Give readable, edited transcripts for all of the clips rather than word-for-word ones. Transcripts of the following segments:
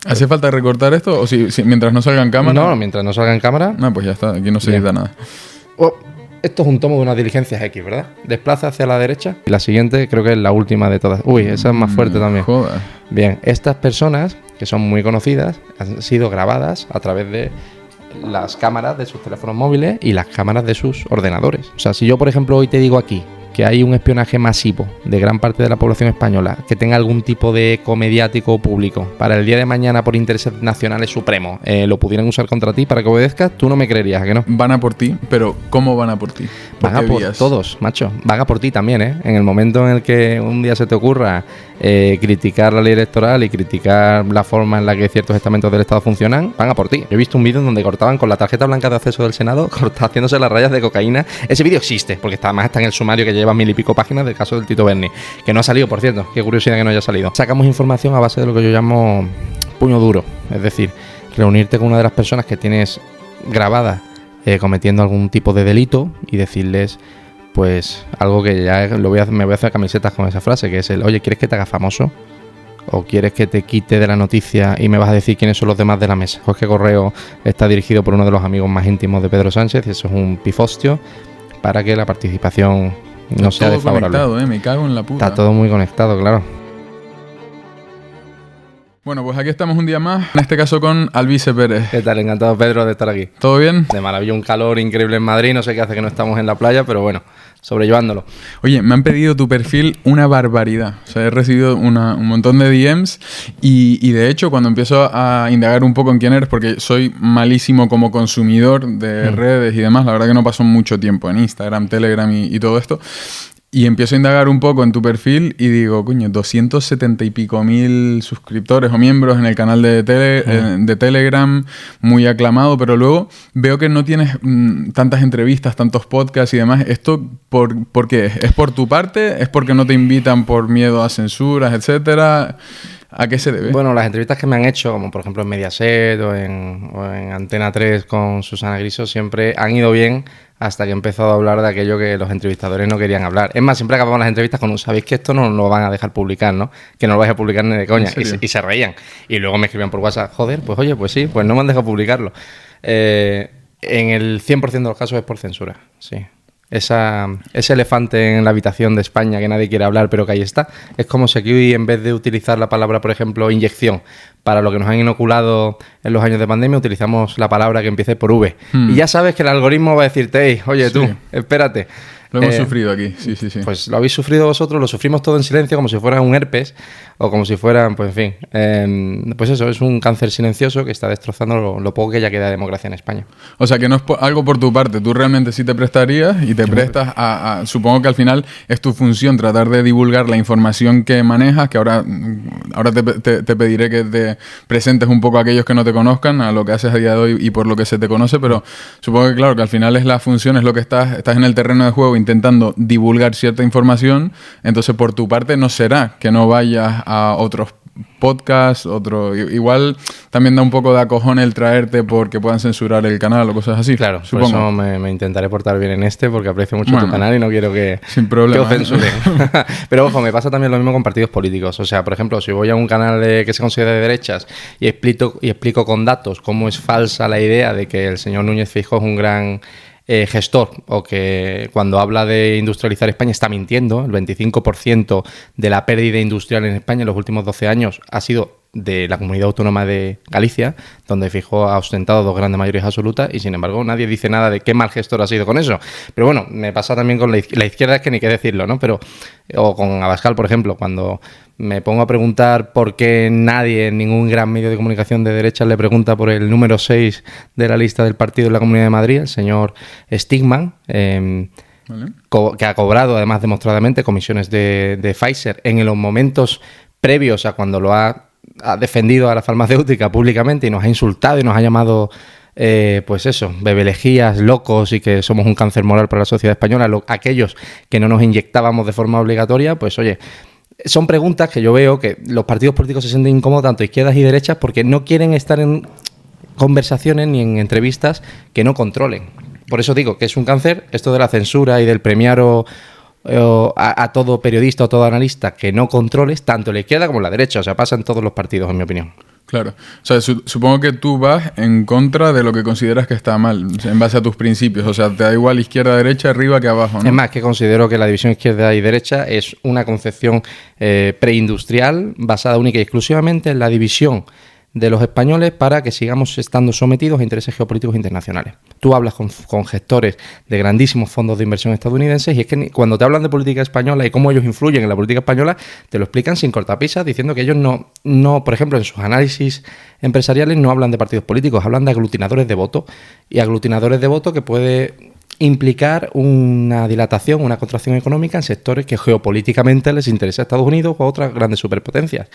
¿Hace falta recortar esto o si mientras no salga en cámara? No, mientras no salga en cámara. No, pues ya está, aquí no se edita nada. Esto es un tomo de unas diligencias X, ¿verdad? Desplaza hacia la derecha. Y la siguiente creo que es la última de todas. Uy, esa es más fuerte también. Joder. Bien, estas personas, que son muy conocidas, han sido grabadas a través de las cámaras de sus teléfonos móviles y las cámaras de sus ordenadores. O sea, si yo, por ejemplo, hoy te digo aquí que hay un espionaje masivo de gran parte de la población española que tenga algún tipo de eco mediático o público para el día de mañana por intereses nacionales supremos, lo pudieran usar contra ti para que obedezcas, tú no me creerías, ¿a que no? Van a por ti, pero ¿cómo van a por ti? Van a por todos, macho. Van a por ti también, ¿eh? En el momento en el que un día se te ocurra criticar la ley electoral y criticar la forma en la que ciertos estamentos del Estado funcionan, van a por ti. Yo he visto un vídeo en donde cortaban con la tarjeta blanca de acceso del Senado, haciéndose las rayas de cocaína. Ese vídeo existe, porque además está en el sumario que lleva 1000 y pico páginas del caso del Tito Berni, que no ha salido, por cierto. Qué curiosidad que no haya salido. Sacamos información a base de lo que yo llamo puño duro, es decir, reunirte con una de las personas que tienes grabada cometiendo algún tipo de delito y decirles pues algo que ya me voy a hacer camisetas con esa frase, que es el: oye, ¿quieres que te haga famoso? ¿O quieres que te quite de la noticia y me vas a decir quiénes son los demás de la mesa? Pues que correo está dirigido por uno de los amigos más íntimos de Pedro Sánchez, y eso es un pifostio para que la participación no sea desfavorable. Todo conectado, me cago en la puta. Está todo muy conectado, claro. Bueno, pues aquí estamos un día más, en este caso con Alvise Pérez. ¿Qué tal? Encantado, Pedro, de estar aquí. ¿Todo bien? De maravilla, un calor increíble en Madrid, no sé qué hace que no estamos en la playa, pero bueno, sobrellevándolo. Oye, me han pedido tu perfil una barbaridad. O sea, he recibido un montón de DMs y de hecho cuando empiezo a indagar un poco en quién eres, porque soy malísimo como consumidor de redes y demás, la verdad que no paso mucho tiempo en Instagram, Telegram y todo esto. Y empiezo a indagar un poco en tu perfil y digo, coño, 270 y pico mil suscriptores o miembros en el canal de Telegram, muy aclamado, pero luego veo que no tienes tantas entrevistas, tantos podcasts y demás. ¿Esto por qué es? ¿Es por tu parte? ¿Es porque no te invitan por miedo a censuras, etcétera? ¿A qué se debe? Bueno, las entrevistas que me han hecho, como por ejemplo en Mediaset o en Antena 3 con Susana Griso, siempre han ido bien hasta que he empezado a hablar de aquello que los entrevistadores no querían hablar. Es más, siempre acabamos las entrevistas con un: sabéis que esto no lo van a dejar publicar, ¿no? Que no lo vais a publicar ni de coña. Y se reían. Y luego me escribían por WhatsApp: joder, pues oye, pues sí, pues no me han dejado publicarlo. En el 100% de los casos es por censura, sí. Ese elefante en la habitación de España que nadie quiere hablar, pero que ahí está. Es como si aquí, en vez de utilizar la palabra, por ejemplo, inyección, para lo que nos han inoculado en los años de pandemia, utilizamos la palabra que empiece por V. Y ya sabes que el algoritmo va a decirte: hey, oye, tú, espérate. Lo hemos sufrido aquí, sí. Pues lo habéis sufrido vosotros, lo sufrimos todo en silencio, como si fuera un herpes o como si fueran, pues en fin. Pues eso, es un cáncer silencioso que está destrozando lo poco que ya queda de democracia en España. O sea, que no es algo por tu parte, tú realmente sí te prestarías y te prestas supongo que al final es tu función tratar de divulgar la información que manejas, que ahora te pediré que te presentes un poco a aquellos que no te conozcan, a lo que haces a día de hoy y por lo que se te conoce, pero supongo que claro, que al final es la función, es lo que estás en el terreno de juego intentando divulgar cierta información, entonces por tu parte no será que no vayas a otros podcasts, igual también da un poco de acojón el traerte porque puedan censurar el canal o cosas así. Claro, supongo. Por eso me intentaré portar bien en porque aprecio mucho tu canal y no quiero que os censuren. Pero ojo, me pasa también lo mismo con partidos políticos. O sea, por ejemplo, si voy a un canal que se considera de derechas y explico con datos cómo es falsa la idea de que el señor Núñez Feijóo es un gran gestor, o que cuando habla de industrializar España está mintiendo. El 25% de la pérdida industrial en España en los últimos 12 años ha sido de la Comunidad Autónoma de Galicia, donde Feijóo ha ostentado 2 grandes mayorías absolutas, y sin embargo nadie dice nada de qué mal gestor ha sido con eso. Pero bueno, me pasa también con la izquierda, es que ni qué decirlo, ¿no? Pero, o con Abascal, por ejemplo, cuando me pongo a preguntar por qué nadie en ningún gran medio de comunicación de derechas le pregunta por el número 6 de la lista del partido de la Comunidad de Madrid, el señor Stigman, que ha cobrado además demostradamente comisiones de Pfizer en los momentos previos a cuando lo ha defendido a la farmacéutica públicamente y nos ha insultado y nos ha llamado pues eso, bebelejías, locos, y que somos un cáncer moral para la sociedad española, aquellos que no nos inyectábamos de forma obligatoria. Pues oye, son preguntas que yo veo que los partidos políticos se sienten incómodos, tanto izquierdas y derechas, porque no quieren estar en conversaciones ni en entrevistas que no controlen. Por eso digo que es un cáncer esto de la censura y del premiar a todo periodista o todo analista que no controles, tanto la izquierda como la derecha. O sea, pasa en todos los partidos, en mi opinión. Claro. O sea, supongo que tú vas en contra de lo que consideras que está mal, en base a tus principios. O sea, te da igual izquierda, derecha, arriba que abajo, ¿no? Es más, que considero que la división izquierda y derecha es una concepción preindustrial basada única y exclusivamente en la división de los españoles para que sigamos estando sometidos a intereses geopolíticos internacionales. Tú hablas con gestores de grandísimos fondos de inversión estadounidenses y es que cuando te hablan de política española y cómo ellos influyen en la política española, te lo explican sin cortapisas, diciendo que ellos no, por ejemplo, en sus análisis empresariales no hablan de partidos políticos, hablan de aglutinadores de voto, y aglutinadores de voto que puede implicar una dilatación, una contracción económica en sectores que geopolíticamente les interesa a Estados Unidos o a otras grandes superpotencias.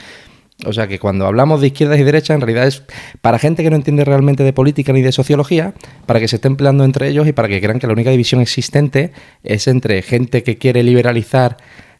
O sea que cuando hablamos de izquierdas y derechas, en realidad es para gente que no entiende realmente de política ni de sociología, para que se estén peleando entre ellos y para que crean que la única división existente es entre gente que quiere liberalizar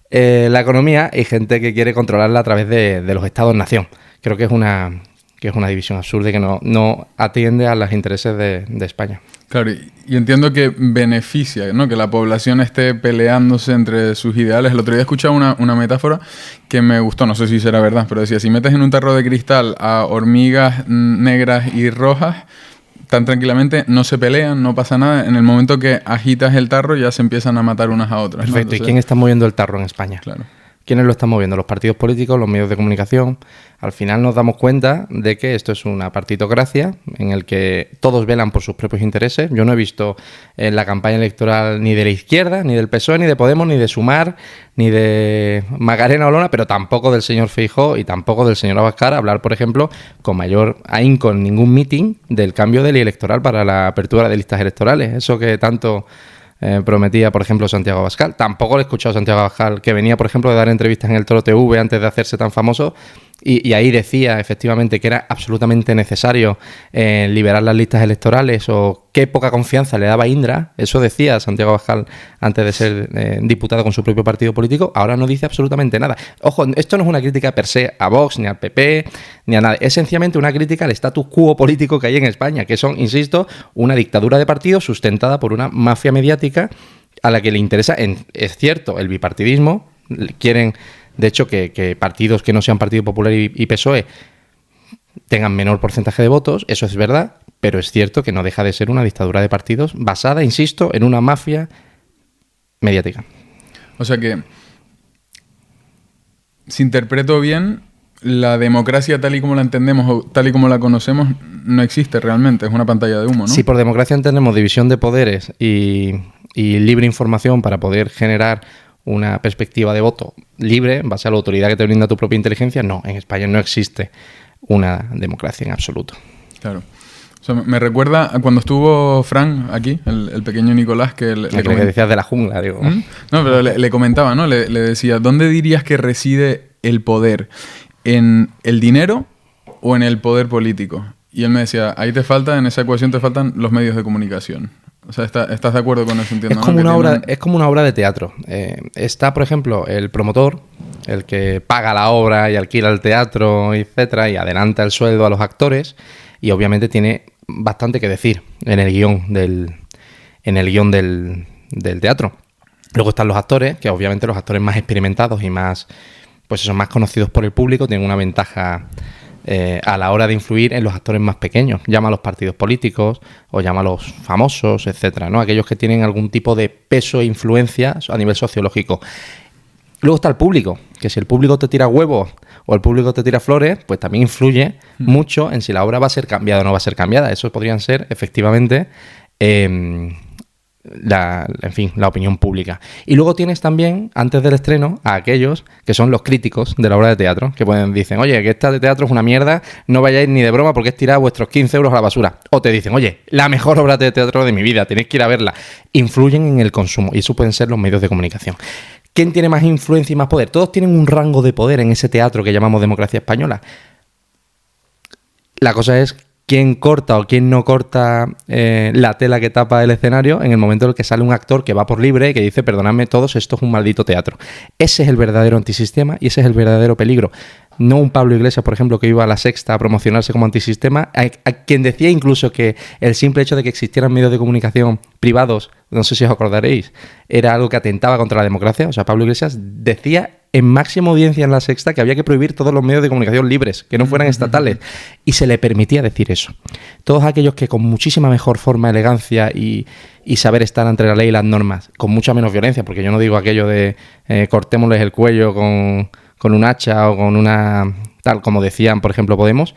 la economía y gente que quiere controlarla a través de los estados-nación. Creo que es una división absurda y que no atiende a los intereses de España. Claro, y entiendo que beneficia, ¿no?, que la población esté peleándose entre sus ideales. El otro día escuchaba una metáfora que me gustó, no sé si será verdad, pero decía, si metes en un tarro de cristal a hormigas negras y rojas, tan tranquilamente no se pelean, no pasa nada. En el momento que agitas el tarro ya se empiezan a matar unas a otras, ¿no? Perfecto. Entonces, ¿y quién está moviendo el tarro en España? Claro. ¿Quiénes lo están moviendo? Los partidos políticos, los medios de comunicación. Al final nos damos cuenta de que esto es una partitocracia en el que todos velan por sus propios intereses. Yo no he visto en la campaña electoral ni de la izquierda, ni del PSOE, ni de Podemos, ni de Sumar, ni de Macarena Olona, pero tampoco del señor Feijóo y tampoco del señor Abascal hablar, por ejemplo, con mayor ahínco en ningún meeting del cambio de ley electoral para la apertura de listas electorales. Eso que tanto prometía, por ejemplo, Santiago Abascal. Tampoco le he escuchado a Santiago Abascal, que venía, por ejemplo, de dar entrevistas en el Toro TV antes de hacerse tan famoso, y ahí decía, efectivamente, que era absolutamente necesario liberar las listas electorales, o qué poca confianza le daba Indra. Eso decía Santiago Abascal antes de ser diputado con su propio partido político. Ahora no dice absolutamente nada. Ojo, esto no es una crítica per se a Vox, ni al PP, ni a nada. Es sencillamente una crítica al status quo político que hay en España, que son, insisto, una dictadura de partidos sustentada por una mafia mediática a la que le interesa, es cierto, el bipartidismo. Quieren, de hecho, que partidos que no sean Partido Popular y PSOE tengan menor porcentaje de votos. Eso es verdad, pero es cierto que no deja de ser una dictadura de partidos basada, insisto, en una mafia mediática. O sea que, si interpreto bien, la democracia tal y como la entendemos o tal y como la conocemos no existe realmente, es una pantalla de humo, ¿no? Si por democracia entendemos división de poderes y libre información para poder generar una perspectiva de voto libre en base a la autoridad que te brinda tu propia inteligencia, no, en España no existe una democracia en absoluto. Claro. O sea, me recuerda a cuando estuvo Fran aquí, el pequeño Nicolás, que le decías de la jungla, digo. No, pero le comentaba, ¿no? Le decía, ¿dónde dirías que reside el poder? ¿En el dinero o en el poder político? Y él me decía, ahí en esa ecuación te faltan los medios de comunicación. O sea, ¿estás de acuerdo con eso? Entiendo, es como una obra de teatro. Está, por ejemplo, el promotor, el que paga la obra y alquila el teatro, etcétera, y adelanta el sueldo a los actores, y obviamente tiene bastante que decir en el guión del teatro. Luego están los actores, que obviamente los actores más experimentados y más conocidos por el público tienen una ventaja a la hora de influir en los actores más pequeños. Llama a los partidos políticos o llama a los famosos, etcétera, ¿no? Aquellos que tienen algún tipo de peso e influencia a nivel sociológico. Luego está el público, que si el público te tira huevos o el público te tira flores, pues también influye mucho en si la obra va a ser cambiada o no va a ser cambiada. Eso podrían ser, efectivamente, la opinión pública. Y luego tienes también, antes del estreno, a aquellos que son los críticos de la obra de teatro, que dicen, oye, que esta de teatro es una mierda, no vayáis ni de broma porque es tirar vuestros 15 euros a la basura. O te dicen, oye, la mejor obra de teatro de mi vida, tenéis que ir a verla. Influyen en el consumo, y eso pueden ser los medios de comunicación. ¿Quién tiene más influencia y más poder? Todos tienen un rango de poder en ese teatro que llamamos democracia española. La cosa es quién corta o quién no corta la tela que tapa el escenario en el momento en el que sale un actor que va por libre y que dice, perdonadme todos, esto es un maldito teatro. Ese es el verdadero antisistema y ese es el verdadero peligro. No un Pablo Iglesias, por ejemplo, que iba a La Sexta a promocionarse como antisistema, a quien decía incluso que el simple hecho de que existieran medios de comunicación privados, no sé si os acordaréis, era algo que atentaba contra la democracia. O sea, Pablo Iglesias decía en máxima audiencia en La Sexta que había que prohibir todos los medios de comunicación libres, que no fueran estatales, y se le permitía decir eso. Todos aquellos que con muchísima mejor forma, elegancia y saber estar entre la ley y las normas, con mucha menos violencia, porque yo no digo aquello de cortémosles el cuello con un hacha o con una... tal como decían, por ejemplo, Podemos,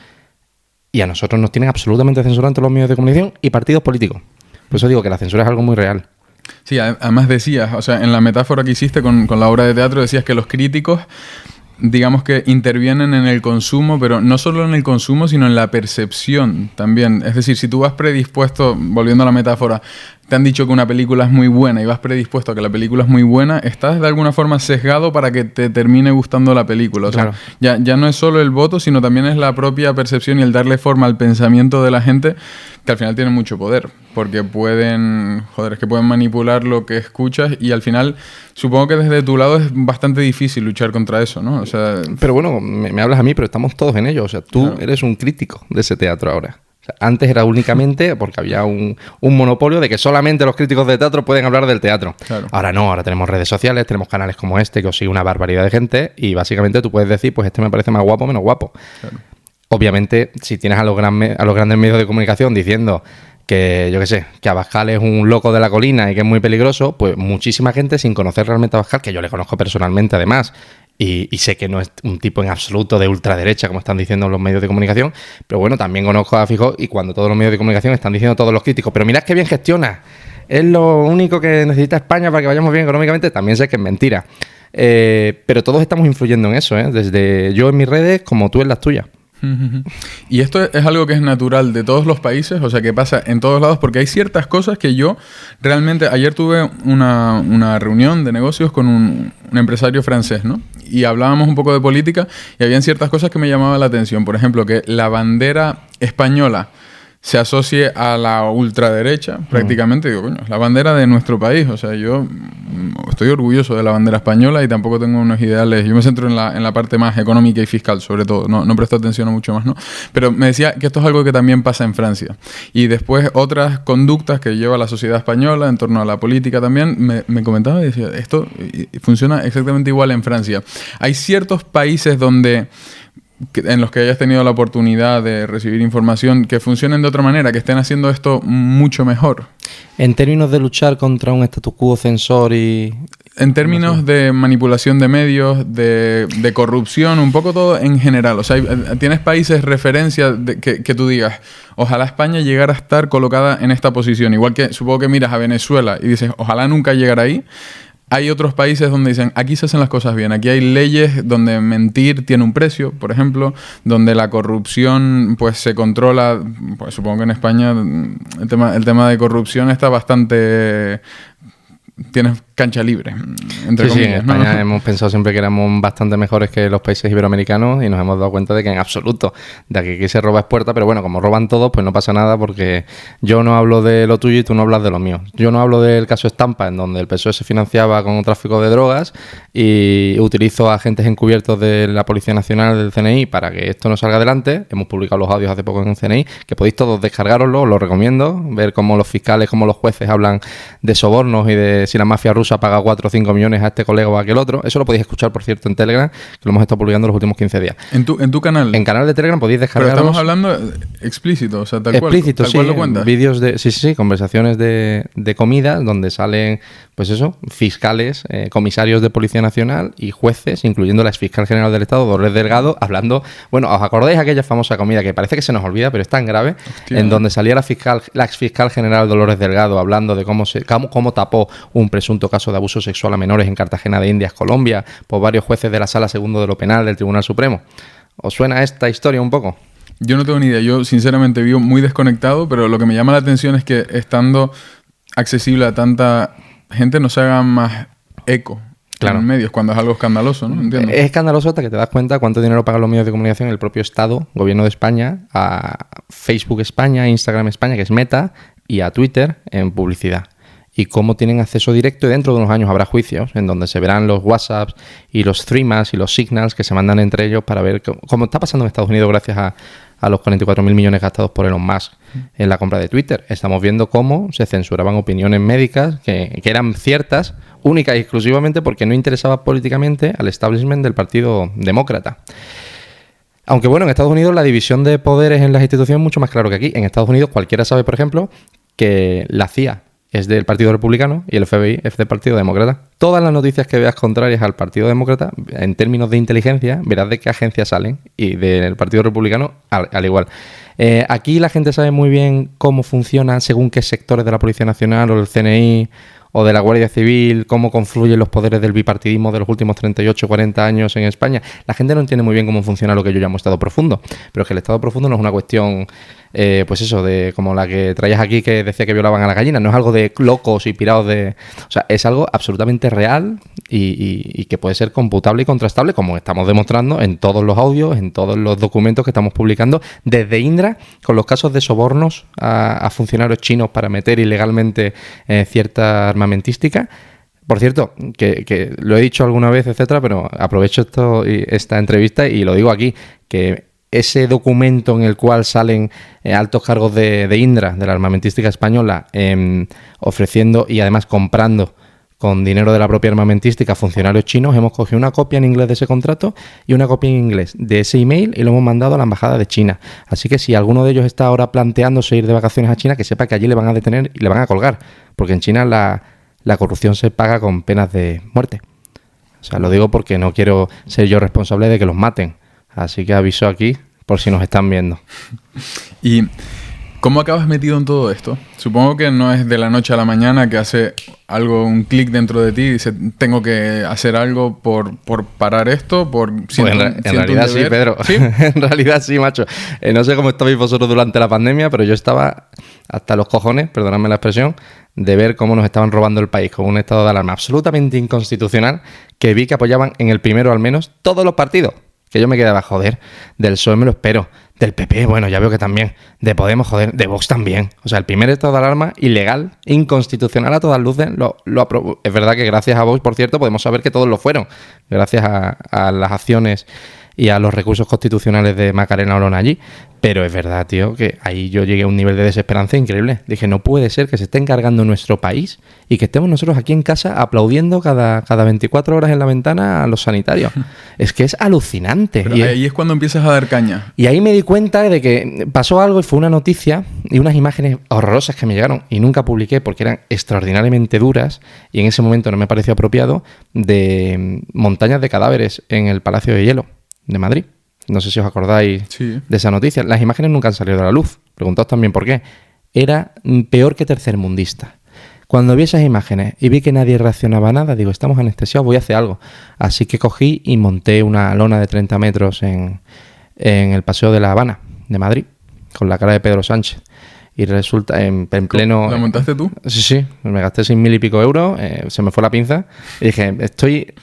y a nosotros nos tienen absolutamente censurados entre los medios de comunicación y partidos políticos. Por eso digo que la censura es algo muy real. Sí, además decías, o sea, en la metáfora que hiciste con la obra de teatro, decías que los críticos, digamos que intervienen en el consumo, pero no solo en el consumo, sino en la percepción también. Es decir, si tú vas predispuesto, volviendo a la metáfora, te han dicho que una película es muy buena y vas predispuesto a que la película es muy buena, estás de alguna forma sesgado para que te termine gustando la película. O sea, claro, ya no es solo el voto, sino también es la propia percepción y el darle forma al pensamiento de la gente, que al final tiene mucho poder, porque pueden manipular lo que escuchas y al final supongo que desde tu lado es bastante difícil luchar contra eso, ¿no? O sea, pero bueno, me hablas a mí, pero estamos todos en ello. O sea, tú eres un crítico de ese teatro ahora. Antes era únicamente porque había un monopolio de que solamente los críticos de teatro pueden hablar del teatro. Claro. Ahora no, ahora tenemos redes sociales, tenemos canales como este que os sigue una barbaridad de gente y básicamente tú puedes decir, pues este me parece más guapo o menos guapo. Claro. Obviamente, si tienes a los grandes medios de comunicación diciendo que, yo qué sé, que Abascal es un loco de la colina y que es muy peligroso, pues muchísima gente sin conocer realmente a Abascal, que yo le conozco personalmente además, y sé que no es un tipo en absoluto de ultraderecha, como están diciendo los medios de comunicación, pero bueno, también conozco a Feijóo y cuando todos los medios de comunicación están diciendo todos los críticos, pero mirad qué bien gestiona, es lo único que necesita España para que vayamos bien económicamente, también sé que es mentira. Pero todos estamos influyendo en eso, desde yo en mis redes como tú en las tuyas. Y esto es algo que es natural de todos los países, o sea, que pasa en todos lados, porque hay ciertas cosas que yo realmente... Ayer tuve una reunión de negocios con un empresario francés, ¿no? Y hablábamos un poco de política y habían ciertas cosas que me llamaban la atención. Por ejemplo, que la bandera española se asocie a la ultraderecha, prácticamente. Digo, coño, es la bandera de nuestro país. O sea, yo estoy orgulloso de la bandera española y tampoco tengo unos ideales. Yo me centro en la parte más económica y fiscal, sobre todo. No presto atención a mucho más, ¿no? Pero me decía que esto es algo que también pasa en Francia. Y después otras conductas que lleva la sociedad española en torno a la política también, me comentaba y decía, esto funciona exactamente igual en Francia. Hay ciertos países en los que hayas tenido la oportunidad de recibir información que funcionen de otra manera, que estén haciendo esto mucho mejor. En términos de luchar contra un status quo censor y... En términos de manipulación de medios, de corrupción, un poco todo en general. O sea, tienes países referencia que tú digas, ojalá España llegara a estar colocada en esta posición. Igual que supongo que miras a Venezuela y dices, ojalá nunca llegara ahí. Hay otros países donde dicen, aquí se hacen las cosas bien, aquí hay leyes donde mentir tiene un precio, por ejemplo, donde la corrupción pues se controla, pues supongo que en España el tema de corrupción está bastante... Tienes cancha libre, entre comillas. Sí, en España hemos pensado siempre que éramos bastante mejores que los países iberoamericanos y nos hemos dado cuenta de que en absoluto, de que aquí se roba es puerta, pero bueno, como roban todos, pues no pasa nada porque yo no hablo de lo tuyo y tú no hablas de lo mío. Yo no hablo del caso Estampa, en donde el PSOE se financiaba con un tráfico de drogas y utilizo agentes encubiertos de la Policía Nacional del CNI para que esto no salga adelante. Hemos publicado los audios hace poco en el CNI, que podéis todos descargaroslo, os lo recomiendo, ver cómo los fiscales, cómo los jueces hablan de sobornos y de si la mafia rusa paga 4 o 5 millones a este colega o a aquel otro. Eso lo podéis escuchar, por cierto, en Telegram, que lo hemos estado publicando los últimos 15 días. ¿En tu canal? En canal de Telegram podéis descargar. Pero estamos hablando explícito, o sea, tal cual lo cuentas. Vídeos de... Sí, conversaciones de comida, donde salen, pues eso, fiscales, comisarios de Policía Nacional y jueces, incluyendo la exfiscal general del Estado, Dolores Delgado, hablando... Bueno, ¿os acordáis de aquella famosa comida que parece que se nos olvida, pero es tan grave? Hostia, en donde salía la exfiscal general Dolores Delgado hablando de cómo tapó un presunto caso de abuso sexual a menores en Cartagena de Indias, Colombia, por varios jueces de la Sala Segundo de lo Penal del Tribunal Supremo. ¿Os suena esta historia un poco? Yo no tengo ni idea. Yo, sinceramente, vivo muy desconectado, pero lo que me llama la atención es que estando accesible a tanta gente no se haga más eco. Claro. En medios, cuando es algo escandaloso, ¿no? Entiendo. Es escandaloso hasta que te das cuenta cuánto dinero pagan los medios de comunicación el propio Estado, Gobierno de España, a Facebook España, Instagram España, que es Meta, y a Twitter en publicidad. y cómo tienen acceso directo, y dentro de unos años habrá juicios en donde se verán los WhatsApps y los Threema's y los Signals que se mandan entre ellos para ver cómo está pasando en Estados Unidos gracias a los 44.000 millones gastados por Elon Musk en la compra de Twitter. Estamos viendo cómo se censuraban opiniones médicas que eran ciertas, únicas y exclusivamente porque no interesaba políticamente al establishment del Partido Demócrata. Aunque bueno, en Estados Unidos la división de poderes en las instituciones es mucho más claro que aquí. En Estados Unidos cualquiera sabe, por ejemplo, que la CIA es del Partido Republicano y el FBI es del Partido Demócrata. Todas las noticias que veas contrarias al Partido Demócrata, en términos de inteligencia, verás de qué agencias salen, y del Partido Republicano al igual. Aquí la gente sabe muy bien cómo funciona según qué sectores de la Policía Nacional o del CNI o de la Guardia Civil, cómo confluyen los poderes del bipartidismo de los últimos 38 40 años en España. La gente no entiende muy bien cómo funciona lo que yo llamo Estado profundo, pero es que el Estado profundo no es una cuestión, pues eso, de como la que traías aquí que decía que violaban a la gallina, no es algo de locos y pirados de... O sea, es algo absolutamente real y que puede ser computable y contrastable, como estamos demostrando en todos los audios, en todos los documentos que estamos publicando, desde Indra, con los casos de sobornos a funcionarios chinos para meter ilegalmente cierta armamentística. Por cierto, que lo he dicho alguna vez, etcétera, pero aprovecho esta entrevista y lo digo aquí, que ese documento en el cual salen altos cargos de Indra, de la armamentística española, ofreciendo y además comprando con dinero de la propia armamentística a funcionarios chinos, hemos cogido una copia en inglés de ese contrato y una copia en inglés de ese email y lo hemos mandado a la embajada de China. Así que si alguno de ellos está ahora planteándose ir de vacaciones a China, que sepa que allí le van a detener y le van a colgar, porque en China la corrupción se paga con penas de muerte. O sea, lo digo porque no quiero ser yo responsable de que los maten. Así que aviso aquí por si nos están viendo. ¿Y cómo acabas metido en todo esto? Supongo que no es de la noche a la mañana que hace algo, un clic dentro de ti y dice, tengo que hacer algo por parar esto, en realidad sí, Pedro. ¿Sí? En realidad sí, macho. No sé cómo estabais vosotros durante la pandemia, pero yo estaba hasta los cojones, perdonadme la expresión, de ver cómo nos estaban robando el país con un estado de alarma absolutamente inconstitucional que vi que apoyaban en el primero al menos todos los partidos. Que yo me quedaba, joder, del PSOE me lo espero, del PP, bueno, ya veo que también, de Podemos, joder, de Vox también. O sea, el primer estado de alarma ilegal, inconstitucional a todas luces, lo aprobó. Es verdad que gracias a Vox, por cierto, podemos saber que todos lo fueron, gracias a las acciones y a los recursos constitucionales de Macarena Olona allí. Pero es verdad, tío, que ahí yo llegué a un nivel de desesperanza increíble. Dije, no puede ser que se esté encargando nuestro país y que estemos nosotros aquí en casa aplaudiendo cada 24 horas en la ventana a los sanitarios. Es que es alucinante. Pero ahí es cuando empiezas a dar caña. Y ahí me di cuenta de que pasó algo y fue una noticia y unas imágenes horrorosas que me llegaron y nunca publiqué porque eran extraordinariamente duras y en ese momento no me pareció apropiado, de montañas de cadáveres en el Palacio de Hielo de Madrid. No sé si os acordáis de esa noticia. Las imágenes nunca han salido a la luz. Preguntaos también por qué. Era peor que tercermundista. Cuando vi esas imágenes y vi que nadie reaccionaba a nada, digo, estamos anestesiados, voy a hacer algo. Así que cogí y monté una lona de 30 metros en el Paseo de la Habana, de Madrid, con la cara de Pedro Sánchez. Y resulta, en pleno... ¿La montaste tú? Sí. Me gasté 6.000 y pico euros, se me fue la pinza. Y dije,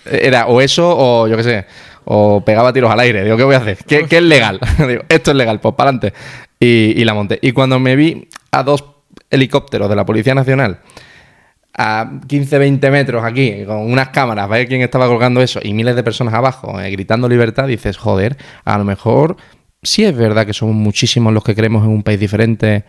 era o eso o yo qué sé, o pegaba tiros al aire. Digo, ¿qué voy a hacer? ¿Qué es legal? Digo, esto es legal, pues para adelante. Y la monté. Y cuando me vi a 2 helicópteros de la Policía Nacional a 15-20 metros aquí, con unas cámaras, para ver quién estaba colgando eso, y miles de personas abajo gritando libertad, dices, joder, a lo mejor sí es verdad que somos muchísimos los que creemos en un país diferente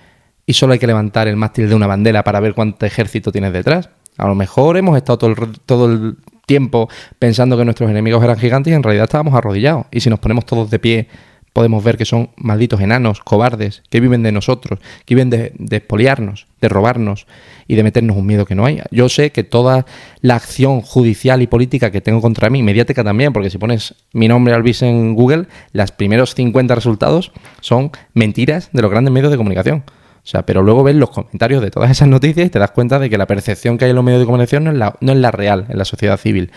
y solo hay que levantar el mástil de una bandera para ver cuánto ejército tienes detrás. A lo mejor hemos estado todo el tiempo pensando que nuestros enemigos eran gigantes y en realidad estábamos arrodillados. Y si nos ponemos todos de pie, podemos ver que son malditos enanos, cobardes, que viven de nosotros, que viven de expoliarnos, de robarnos y de meternos un miedo que no hay. Yo sé que toda la acción judicial y política que tengo contra mí, mediática también, porque si pones mi nombre Albiz en Google, los primeros 50 resultados son mentiras de los grandes medios de comunicación. O sea, pero luego ves los comentarios de todas esas noticias y te das cuenta de que la percepción que hay en los medios de comunicación no es la real en la sociedad civil.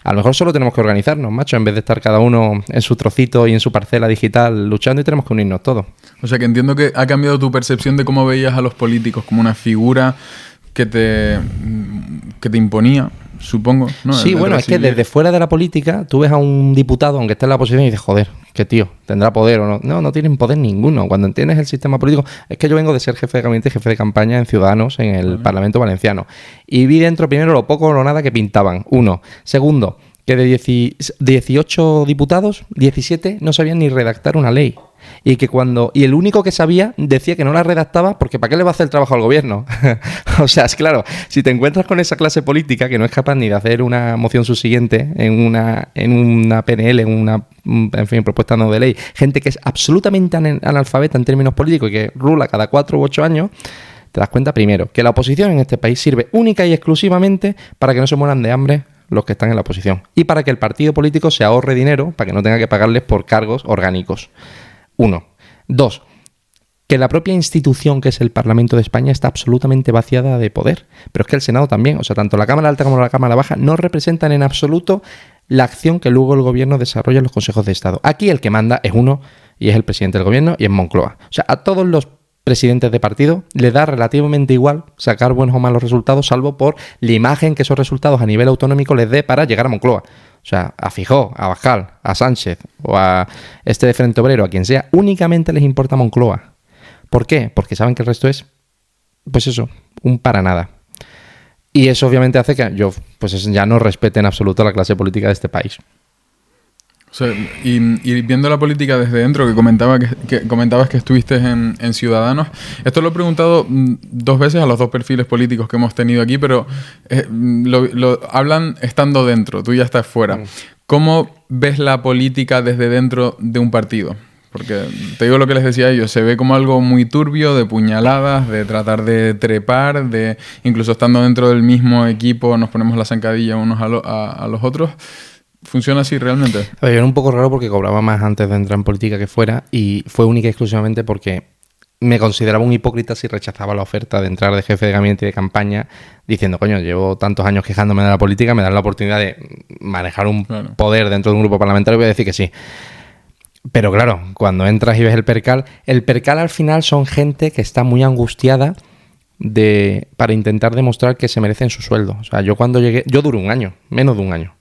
A lo mejor solo tenemos que organizarnos, macho, en vez de estar cada uno en su trocito y en su parcela digital luchando, y tenemos que unirnos todos. O sea, que entiendo que ha cambiado tu percepción de cómo veías a los políticos como una figura que te imponía supongo, ¿no? Sí, bueno, es que desde fuera de la política tú ves a un diputado, aunque esté en la oposición, y dices, joder, qué tío, ¿tendrá poder o no? No, no tienen poder ninguno. Cuando entiendes el sistema político... Es que yo vengo de ser jefe de gabinete y jefe de campaña en Ciudadanos, en el Parlamento Valenciano. Y vi dentro primero lo poco o lo nada que pintaban. Uno. Segundo, que de 18 diputados, 17 no sabían ni redactar una ley. Y el único que sabía decía que no la redactaba porque ¿para qué le va a hacer el trabajo al gobierno? O sea, es claro, si te encuentras con esa clase política que no es capaz ni de hacer una moción subsiguiente en una PNL, en fin, propuesta no de ley, gente que es absolutamente analfabeta en términos políticos y que rula cada 4 u 8 años, te das cuenta primero que la oposición en este país sirve única y exclusivamente para que no se mueran de hambre los que están en la oposición y para que el partido político se ahorre dinero para que no tenga que pagarles por cargos orgánicos. 1. 2. Que la propia institución que es el Parlamento de España está absolutamente vaciada de poder. Pero es que el Senado también, o sea, tanto la Cámara Alta como la Cámara Baja no representan en absoluto la acción que luego el gobierno desarrolla en los consejos de Estado. Aquí el que manda es uno y es el presidente del gobierno y es Moncloa. O sea, a todos los presidentes de partido le da relativamente igual sacar buenos o malos resultados, salvo por la imagen que esos resultados a nivel autonómico les dé para llegar a Moncloa. O sea, a Feijóo, a Abascal, a Sánchez o a este de Frente Obrero, a quien sea, únicamente les importa Moncloa. ¿Por qué? Porque saben que el resto es, pues eso, un para nada. Y eso obviamente hace que ya no respete en absoluto la clase política de este país. O sea, y viendo la política desde dentro, que comentabas que estuviste en Ciudadanos, esto lo he preguntado 2 veces a los 2 perfiles políticos que hemos tenido aquí, pero lo hablan estando dentro, tú ya estás fuera. ¿Cómo ves la política desde dentro de un partido? Porque te digo lo que les decía a ellos, se ve como algo muy turbio, de puñaladas, de tratar de trepar, de incluso estando dentro del mismo equipo nos ponemos la zancadilla unos a los otros. ¿Funciona así realmente? A ver, yo era un poco raro porque cobraba más antes de entrar en política que fuera y fue única y exclusivamente porque me consideraba un hipócrita si rechazaba la oferta de entrar de jefe de gabinete y de campaña diciendo, coño, llevo tantos años quejándome de la política, me dan la oportunidad de manejar un poder dentro de un grupo parlamentario y voy a decir que sí. Pero claro, cuando entras y ves el percal al final son gente que está muy angustiada para intentar demostrar que se merecen su sueldo. O sea, yo cuando llegué, yo duré un año, menos de un año.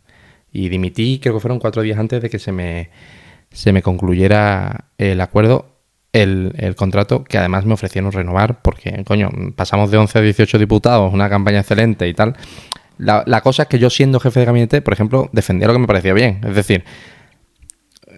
Y dimití, creo que fueron 4 días antes de que se me concluyera el acuerdo, el contrato, que además me ofrecieron renovar, porque, coño, pasamos de 11 a 18 diputados, una campaña excelente y tal. La cosa es que yo, siendo jefe de gabinete, por ejemplo, defendía lo que me parecía bien. Es decir,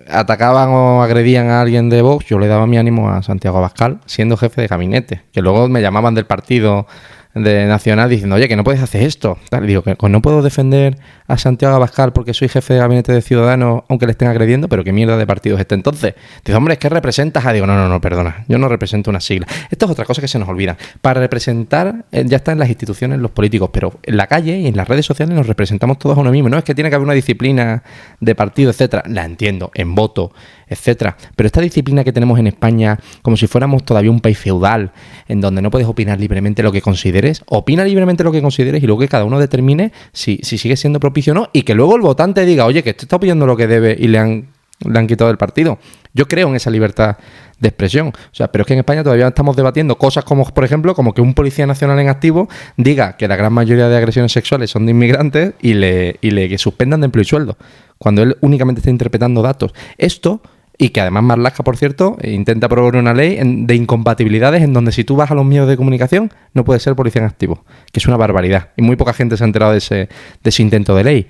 atacaban o agredían a alguien de Vox, yo le daba mi ánimo a Santiago Abascal, siendo jefe de gabinete, que luego me llamaban del partido de Nacional diciendo, oye, que no puedes hacer esto. Digo, que no puedo defender a Santiago Abascal porque soy jefe de gabinete de Ciudadanos aunque le estén agrediendo, pero qué mierda de partido es este entonces. Dice, hombre, es que representas a... Digo, no, perdona, yo no represento una sigla. Esto es otra cosa que se nos olvida. Para representar, ya está en las instituciones los políticos, pero en la calle y en las redes sociales nos representamos todos a uno mismo. No es que tiene que haber una disciplina de partido, etcétera. La entiendo, en voto, etcétera. Pero esta disciplina que tenemos en España, como si fuéramos todavía un país feudal, en donde no puedes opinar libremente lo que consideres, opina libremente lo que consideres y luego que cada uno determine si sigue siendo propicio o no, y que luego el votante diga, oye, que este está opinando lo que debe y le han quitado el partido. Yo creo en esa libertad de expresión. O sea, pero es que en España todavía estamos debatiendo cosas como, por ejemplo, como que un policía nacional en activo diga que la gran mayoría de agresiones sexuales son de inmigrantes y le suspendan de empleo y sueldo, cuando él únicamente está interpretando datos. Esto... Y que además Marlaska, por cierto, intenta aprobar una ley de incompatibilidades en donde si tú vas a los medios de comunicación no puedes ser policía en activo, que es una barbaridad. Y muy poca gente se ha enterado de ese intento de ley.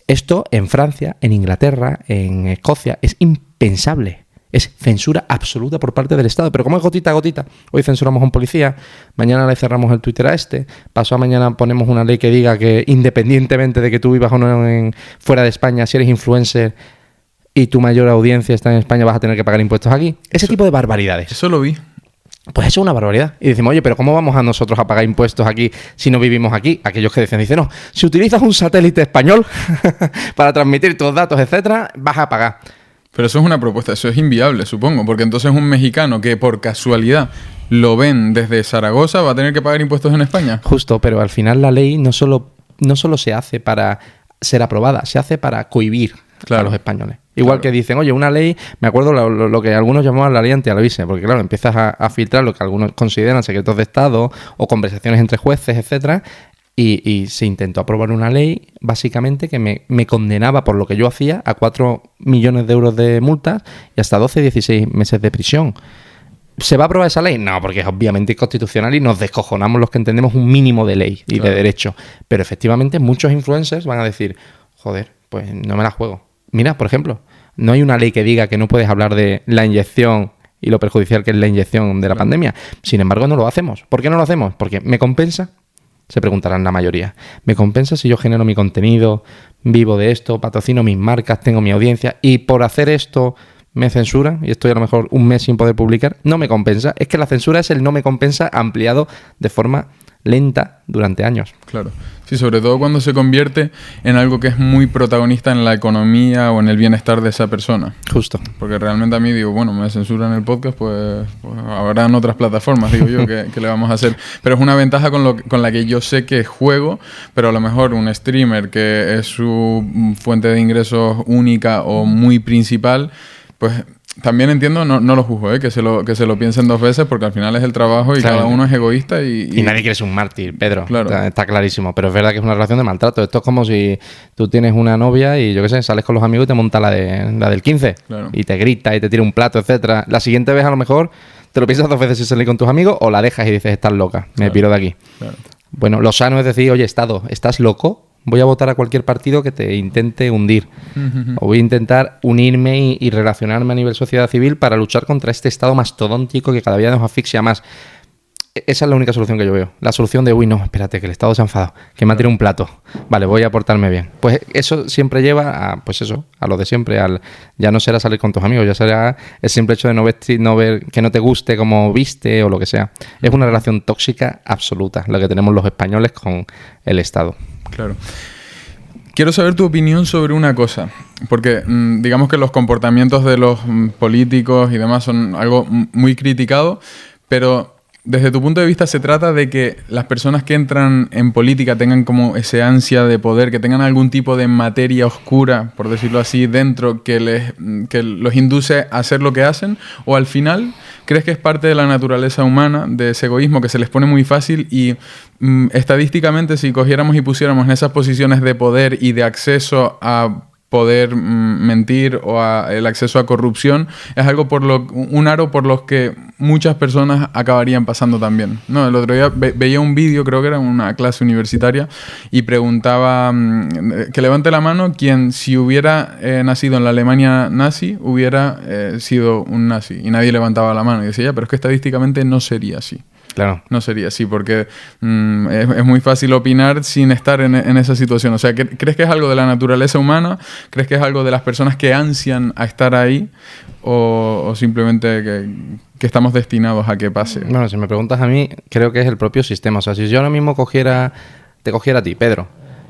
Esto en Francia, en Inglaterra, en Escocia es impensable. Es censura absoluta por parte del Estado. Pero como es gotita a gotita, hoy censuramos a un policía, mañana le cerramos el Twitter a este, pasado mañana ponemos una ley que diga que independientemente de que tú vivas o no fuera de España, si eres influencer y tu mayor audiencia está en España, vas a tener que pagar impuestos aquí. Ese tipo de barbaridades. Eso lo vi. Pues eso es una barbaridad. Y decimos, oye, pero ¿cómo vamos a nosotros a pagar impuestos aquí si no vivimos aquí? Aquellos que dicen, no, si utilizas un satélite español para transmitir tus datos, etcétera, vas a pagar. Pero eso es una propuesta, eso es inviable, supongo, porque entonces un mexicano que por casualidad lo ven desde Zaragoza va a tener que pagar impuestos en España. Justo, pero al final la ley no solo se hace para ser aprobada, se hace para cohibir a los españoles. Igual que dicen, oye, una ley, me acuerdo lo que algunos llamaban la ley anti-alvise, porque claro, empiezas a filtrar lo que algunos consideran secretos de Estado o conversaciones entre jueces, etcétera, Y se intentó aprobar una ley, básicamente, que me condenaba por lo que yo hacía a 4 millones de euros de multas y hasta 12-16 meses de prisión. ¿Se va a aprobar esa ley? No, porque es obviamente inconstitucional y nos descojonamos los que entendemos un mínimo de ley y de derecho. Pero efectivamente muchos influencers van a decir, joder, pues no me la juego. Mira, por ejemplo, no hay una ley que diga que no puedes hablar de la inyección y lo perjudicial que es la inyección de la pandemia. Sin embargo, no lo hacemos. ¿Por qué no lo hacemos? Porque ¿me compensa? Se preguntarán la mayoría. ¿Me compensa si yo genero mi contenido, vivo de esto, patrocino mis marcas, tengo mi audiencia y por hacer esto me censuran y estoy a lo mejor un mes sin poder publicar? No me compensa. Es que la censura es el no me compensa ampliado de forma lenta durante años. Claro. Sí, sobre todo cuando se convierte en algo que es muy protagonista en la economía o en el bienestar de esa persona. Justo. Porque realmente a mí digo, bueno, me censuran el podcast, pues habrán otras plataformas, digo yo, que le vamos a hacer. Pero es una ventaja con la que yo sé que juego, pero a lo mejor un streamer que es su fuente de ingresos única o muy principal, pues también entiendo, no lo juzgo, que se lo piensen 2 veces porque al final es el trabajo y claro, cada uno es egoísta y nadie quiere ser un mártir, Pedro. Claro. Está clarísimo, pero es verdad que es una relación de maltrato. Esto es como si tú tienes una novia y yo qué sé, sales con los amigos y te monta la del 15 claro. Y te grita y te tira un plato, etcétera. La siguiente vez a lo mejor te lo piensas 2 veces si salir con tus amigos o la dejas y dices, estás loca, me piro de aquí. Claro. Bueno, lo sano es decir, oye, Estado, ¿estás loco? Voy a votar a cualquier partido que te intente hundir. O voy a intentar unirme y relacionarme a nivel sociedad civil para luchar contra este estado mastodóntico que cada día nos asfixia más. Esa es la única solución que yo veo. La solución de, uy, no, espérate, que el Estado se ha enfadado, que me ha tirado un plato. Vale, voy a portarme bien. Pues eso siempre lleva a, pues eso, a lo de siempre, ya no será salir con tus amigos, ya será el simple hecho de no ver que no te guste como viste o lo que sea. Es una relación tóxica absoluta, la que tenemos los españoles con el Estado. Claro. Quiero saber tu opinión sobre una cosa, porque digamos que los comportamientos de los políticos y demás son algo muy criticado, pero desde tu punto de vista se trata de que las personas que entran en política tengan como ese ansia de poder, que tengan algún tipo de materia oscura, por decirlo así, dentro que los induce a hacer lo que hacen, o al final crees que es parte de la naturaleza humana, de ese egoísmo que se les pone muy fácil y estadísticamente si cogiéramos y pusiéramos en esas posiciones de poder y de acceso a poder mentir o el acceso a corrupción es algo un aro por los que muchas personas acabarían pasando también. No, el otro día veía un vídeo, creo que era una clase universitaria, y preguntaba que levante la mano quien si hubiera nacido en la Alemania nazi hubiera sido un nazi. Y nadie levantaba la mano y decía, pero es que estadísticamente no sería así. Claro. No sería así, porque es muy fácil opinar sin estar en esa situación. O sea, ¿crees que es algo de la naturaleza humana? ¿Crees que es algo de las personas que ansian a estar ahí? ¿O simplemente que estamos destinados a que pase? Bueno, si me preguntas a mí, creo que es el propio sistema. O sea, si yo ahora mismo te cogiera a ti, Pedro,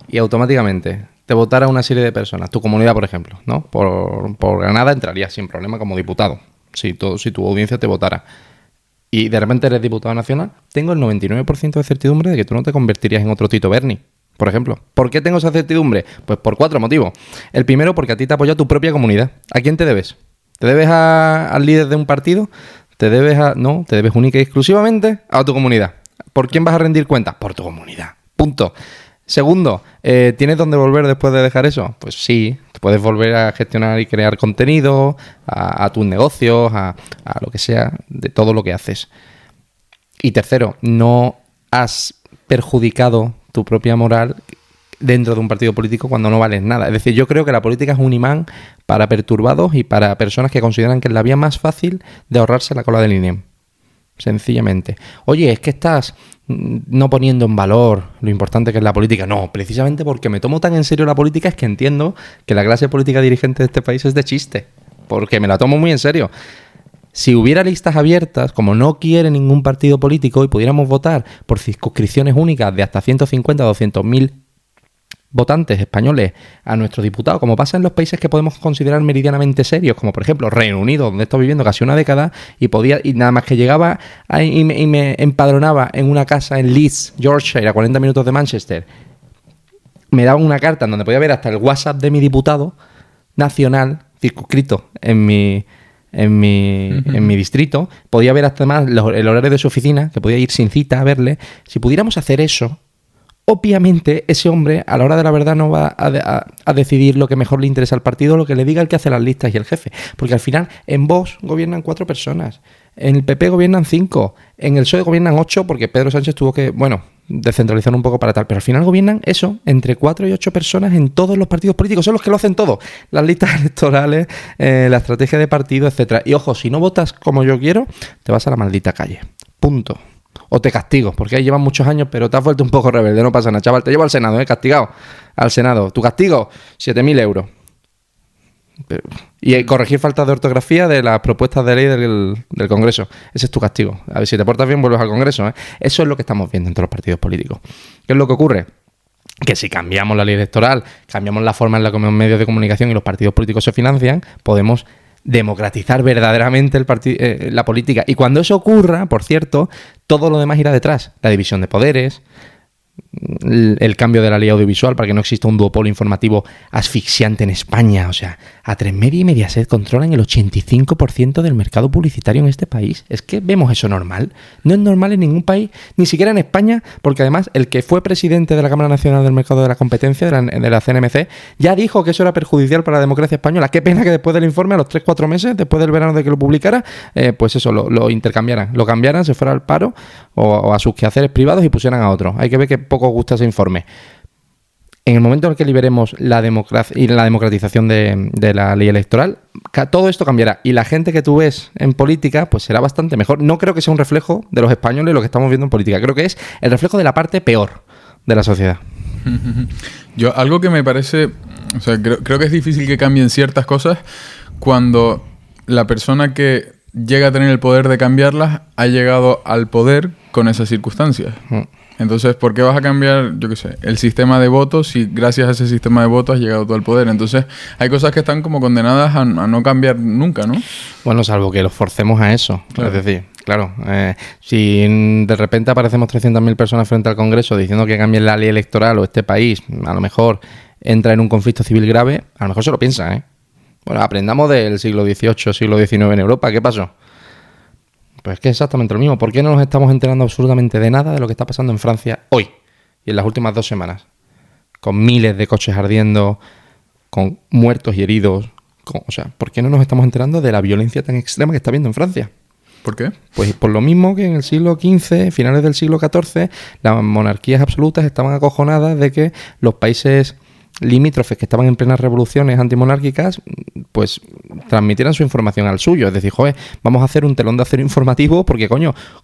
y automáticamente te votara una serie de personas, tu comunidad, por ejemplo, ¿no? Por Granada entrarías sin problema como diputado, si tu audiencia te votara. Y de repente eres diputado nacional, tengo el 99% de certidumbre de que tú no te convertirías en otro Tito Berni, por ejemplo. ¿Por qué tengo esa certidumbre? Pues por 4 motivos. El primero, porque a ti te apoya tu propia comunidad. ¿A quién te debes? ¿Te debes al líder de un partido? No, te debes única y exclusivamente a tu comunidad. ¿Por quién vas a rendir cuentas? Por tu comunidad. Punto. Segundo, ¿tienes dónde volver después de dejar eso? Pues sí, puedes volver a gestionar y crear contenido, a tus negocios, a lo que sea, de todo lo que haces. Y tercero, no has perjudicado tu propia moral dentro de un partido político cuando no vales nada. Es decir, yo creo que la política es un imán para perturbados y para personas que consideran que es la vía más fácil de ahorrarse la cola del INEM. Sencillamente. Oye, es que estás no poniendo en valor lo importante que es la política. No, precisamente porque me tomo tan en serio la política es que entiendo que la clase política dirigente de este país es de chiste. Porque me la tomo muy en serio. Si hubiera listas abiertas, como no quiere ningún partido político, y pudiéramos votar por circunscripciones únicas de hasta 150 o 200.000 votantes españoles a nuestros diputados, como pasa en los países que podemos considerar meridianamente serios, como por ejemplo Reino Unido, donde he estado viviendo casi una década, y nada más que llegaba y me empadronaba en una casa en Leeds, Yorkshire, a 40 minutos de Manchester, me daban una carta en donde podía ver hasta el WhatsApp de mi diputado nacional circunscrito en mi distrito, podía ver hasta más el horario de su oficina, que podía ir sin cita a verle. Si pudiéramos hacer eso, obviamente ese hombre a la hora de la verdad no va a decidir lo que mejor le interesa al partido, lo que le diga el que hace las listas y el jefe. Porque al final en Vox gobiernan 4 personas, en el PP gobiernan 5, en el PSOE gobiernan 8 porque Pedro Sánchez tuvo que, descentralizar un poco para tal. Pero al final gobiernan eso, entre 4 y 8 personas en todos los partidos políticos. Son los que lo hacen todo. Las listas electorales, la estrategia de partido, etcétera. Y ojo, si no votas como yo quiero, te vas a la maldita calle. Punto. O te castigo, porque ahí llevan muchos años, pero te has vuelto un poco rebelde, no pasa nada, chaval. Te llevo al Senado, castigado. Al Senado. Tu castigo, 7.000 euros. Y corregir faltas de ortografía de las propuestas de ley del Congreso. Ese es tu castigo. A ver, si te portas bien, vuelves al Congreso. Eso es lo que estamos viendo entre los partidos políticos. ¿Qué es lo que ocurre? Que si cambiamos la ley electoral, cambiamos la forma en la que los medios de comunicación y los partidos políticos se financian, podemos democratizar verdaderamente la política. Y cuando eso ocurra, por cierto, todo lo demás irá detrás. La división de poderes, el cambio de la ley audiovisual para que no exista un duopolio informativo asfixiante en España. O sea, A3media y Mediaset controlan el 85% del mercado publicitario en este país. ¿Es que vemos eso normal? No es normal en ningún país, ni siquiera en España, porque además el que fue presidente de la Cámara Nacional del Mercado de la Competencia, de la CNMC, ya dijo que eso era perjudicial para la democracia española. Qué pena que después del informe, a los 3-4 meses, después del verano de que lo publicara, pues eso, lo intercambiaran, lo cambiaran, se fuera al paro o a sus quehaceres privados y pusieran a otro. Hay que ver que poco gusta ese informe. En el momento en el que liberemos la democracia y la democratización de la ley electoral, todo esto cambiará. Y la gente que tú ves en política, pues será bastante mejor. No creo que sea un reflejo de los españoles lo que estamos viendo en política. Creo que es el reflejo de la parte peor de la sociedad. Yo, algo que me parece... O sea, creo que es difícil que cambien ciertas cosas cuando la persona que llega a tener el poder de cambiarlas ha llegado al poder con esas circunstancias. Entonces, ¿por qué vas a cambiar, yo qué sé, el sistema de votos si gracias a ese sistema de votos has llegado tú al poder? Entonces, hay cosas que están como condenadas a no cambiar nunca, ¿no? Bueno, salvo que los forcemos a eso. Claro. Es decir, claro, si de repente aparecemos 300.000 personas frente al Congreso diciendo que cambien la ley electoral o este país, a lo mejor entra en un conflicto civil grave, a lo mejor se lo piensa, ¿eh? Bueno, aprendamos del siglo XVIII, siglo XIX en Europa. ¿Qué pasó? Pues es que es exactamente lo mismo. ¿Por qué no nos estamos enterando absolutamente de nada de lo que está pasando en Francia hoy y en las últimas 2 semanas? Con miles de coches ardiendo, con muertos y heridos. ¿Por qué no nos estamos enterando de la violencia tan extrema que está habiendo en Francia? ¿Por qué? Pues por lo mismo que en el siglo XV, finales del siglo XIV, las monarquías absolutas estaban acojonadas de que los países limítrofes que estaban en plenas revoluciones antimonárquicas, pues transmitieran su información al suyo. Es decir, vamos a hacer un telón de acero informativo porque,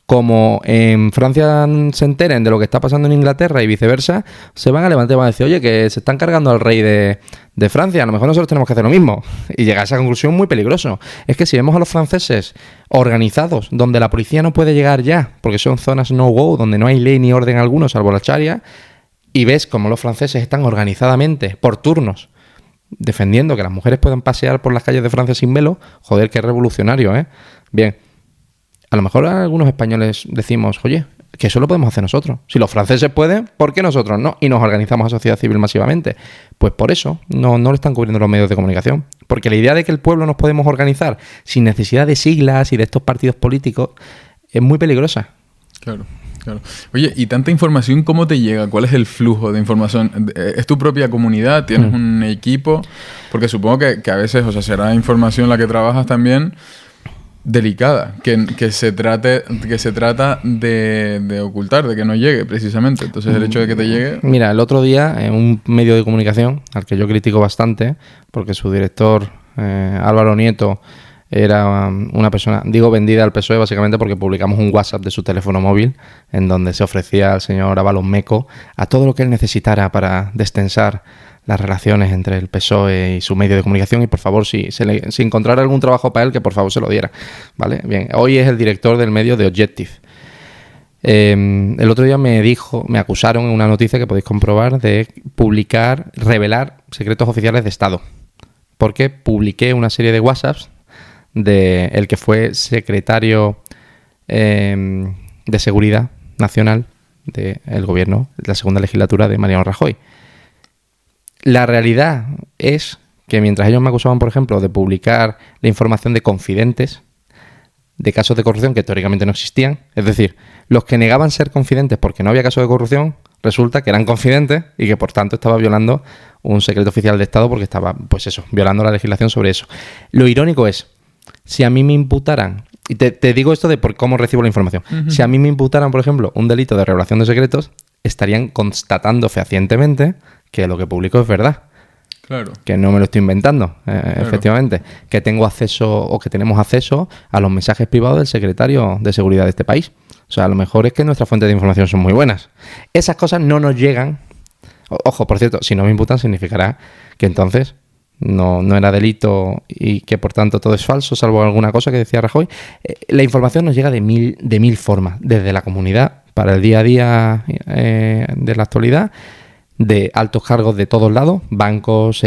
como en Francia se enteren de lo que está pasando en Inglaterra y viceversa, se van a levantar y van a decir, oye, que se están cargando al rey de Francia, a lo mejor nosotros tenemos que hacer lo mismo. Y llegar a esa conclusión muy peligroso. Es que si vemos a los franceses organizados, donde la policía no puede llegar ya, porque son zonas no-go, donde no hay ley ni orden alguno, salvo la charia, y ves cómo los franceses están organizadamente, por turnos, defendiendo que las mujeres puedan pasear por las calles de Francia sin velo, qué revolucionario, ¿eh? Bien, a lo mejor algunos españoles decimos, oye, que eso lo podemos hacer nosotros. Si los franceses pueden, ¿por qué nosotros no? Y nos organizamos a sociedad civil masivamente. Pues por eso no lo están cubriendo los medios de comunicación. Porque la idea de que el pueblo nos podemos organizar sin necesidad de siglas y de estos partidos políticos es muy peligrosa. Claro. Oye, ¿y tanta información cómo te llega? ¿Cuál es el flujo de información? ¿Es tu propia comunidad? ¿Tienes un equipo? Porque supongo que a veces, será información la que trabajas también delicada, que se trata de ocultar, de que no llegue precisamente. Entonces el hecho de que te llegue... Mira, el otro día en un medio de comunicación, al que yo critico bastante, porque su director, Álvaro Nieto, era una persona, vendida al PSOE básicamente porque publicamos un WhatsApp de su teléfono móvil en donde se ofrecía al señor Ábalos Meco a todo lo que él necesitara para destensar las relaciones entre el PSOE y su medio de comunicación y por favor si encontrara algún trabajo para él que por favor se lo diera, ¿vale? Bien, hoy es el director del medio de Objective. El otro día me acusaron en una noticia que podéis comprobar de revelar secretos oficiales de Estado porque publiqué una serie de WhatsApps de el que fue secretario de Seguridad Nacional del gobierno de la segunda legislatura de Mariano Rajoy. La realidad es que mientras ellos me acusaban, por ejemplo, de publicar la información de confidentes de casos de corrupción que teóricamente no existían, es decir, los que negaban ser confidentes porque no había casos de corrupción, resulta que eran confidentes y que por tanto estaba violando un secreto oficial de Estado porque estaba, pues eso, violando la legislación sobre eso. Lo irónico es, si a mí me imputaran, y te digo esto de por cómo recibo la información, si a mí me imputaran, por ejemplo, un delito de revelación de secretos, estarían constatando fehacientemente que lo que publico es verdad. Claro. Que no me lo estoy inventando, claro. Efectivamente. Que tengo acceso o que tenemos acceso a los mensajes privados del secretario de Seguridad de este país. O sea, a lo mejor es que nuestras fuentes de información son muy buenas. Esas cosas no nos llegan. Ojo, por cierto, si no me imputan significará que entonces no era delito y que por tanto todo es falso, salvo alguna cosa que decía Rajoy. La información nos llega de mil formas, desde la comunidad para el día a día de la actualidad, de altos cargos de todos lados, bancos,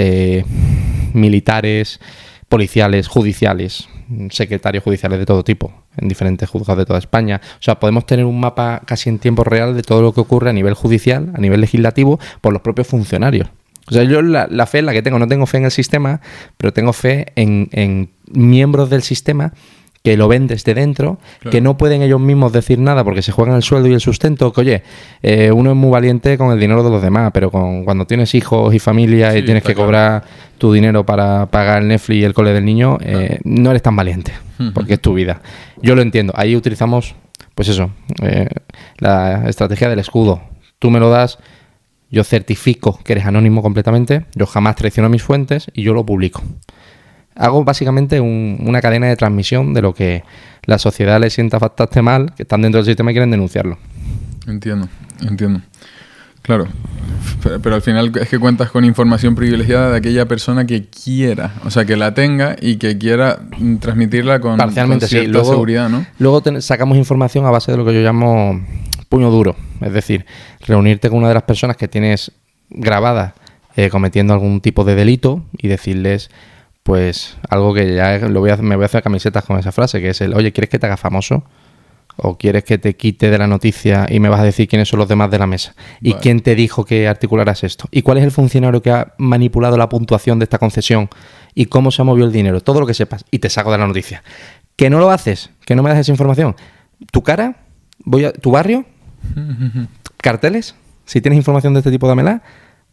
militares, policiales, judiciales, secretarios judiciales de todo tipo, en diferentes juzgados de toda España. O sea, podemos tener un mapa casi en tiempo real de todo lo que ocurre a nivel judicial, a nivel legislativo, por los propios funcionarios. O sea, yo la fe es la que tengo. No tengo fe en el sistema, pero tengo fe en miembros del sistema que lo ven desde dentro, claro. Que no pueden ellos mismos decir nada porque se juegan el sueldo y el sustento, que oye, uno es muy valiente con el dinero de los demás, pero cuando tienes hijos y familia y tienes que cobrar tu dinero para pagar el Netflix y el cole del niño, no eres tan valiente, porque es tu vida. Yo lo entiendo. Ahí utilizamos, pues eso, la estrategia del escudo. Tú me lo das, yo certifico que eres anónimo completamente, yo jamás traiciono mis fuentes y yo lo publico. Hago básicamente una cadena de transmisión de lo que la sociedad le sienta bastante mal, que están dentro del sistema y quieren denunciarlo. Entiendo. Claro, pero al final es que cuentas con información privilegiada de aquella persona que quiera, o sea, que la tenga y que quiera transmitirla con parcialmente, cierta seguridad, ¿no? Luego sacamos información a base de lo que yo llamo puño duro, es decir, reunirte con una de las personas que tienes grabada cometiendo algún tipo de delito y decirles... Pues algo que ya me voy a hacer camisetas con esa frase, que es el, oye, ¿quieres que te haga famoso? ¿O quieres que te quite de la noticia y me vas a decir quiénes son los demás de la mesa? ¿Y quién te dijo que articularas esto? ¿Y cuál es el funcionario que ha manipulado la puntuación de esta concesión? ¿Y cómo se ha movido el dinero? Todo lo que sepas. Y te saco de la noticia. ¿Que no lo haces? ¿Que no me das esa información? ¿Tu cara? ¿Tu barrio? ¿Carteles? Si tienes información de este tipo, dámela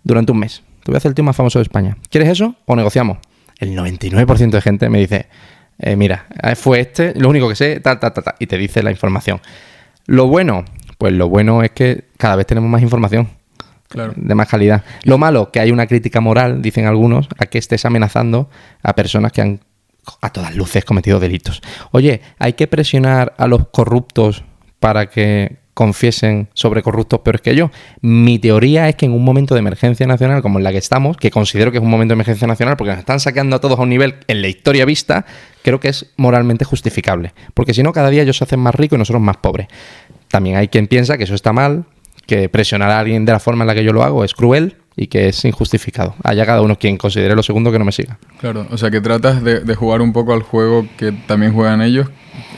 durante un mes. Te voy a hacer el tío más famoso de España. ¿Quieres eso o negociamos? El 99% de gente me dice, mira, fue lo único que sé, tal, y te dice la información. Lo bueno, pues lo bueno es que cada vez tenemos más información, claro, de más calidad. Lo malo, que hay una crítica moral, dicen algunos, a que estés amenazando a personas que han, a todas luces, cometido delitos. Oye, hay que presionar a los corruptos para que confiesen sobre corruptos peores que yo. Mi teoría es que en un momento de emergencia nacional como en la que estamos, que considero que es un momento de emergencia nacional porque nos están saqueando a todos a un nivel en la historia vista, creo que es moralmente justificable. Porque si no, cada día ellos se hacen más ricos y nosotros más pobres. También hay quien piensa que eso está mal, que presionar a alguien de la forma en la que yo lo hago es cruel y que es injustificado. Haya cada uno quien considere lo segundo que no me siga. Claro, o sea que tratas de jugar un poco al juego que también juegan ellos,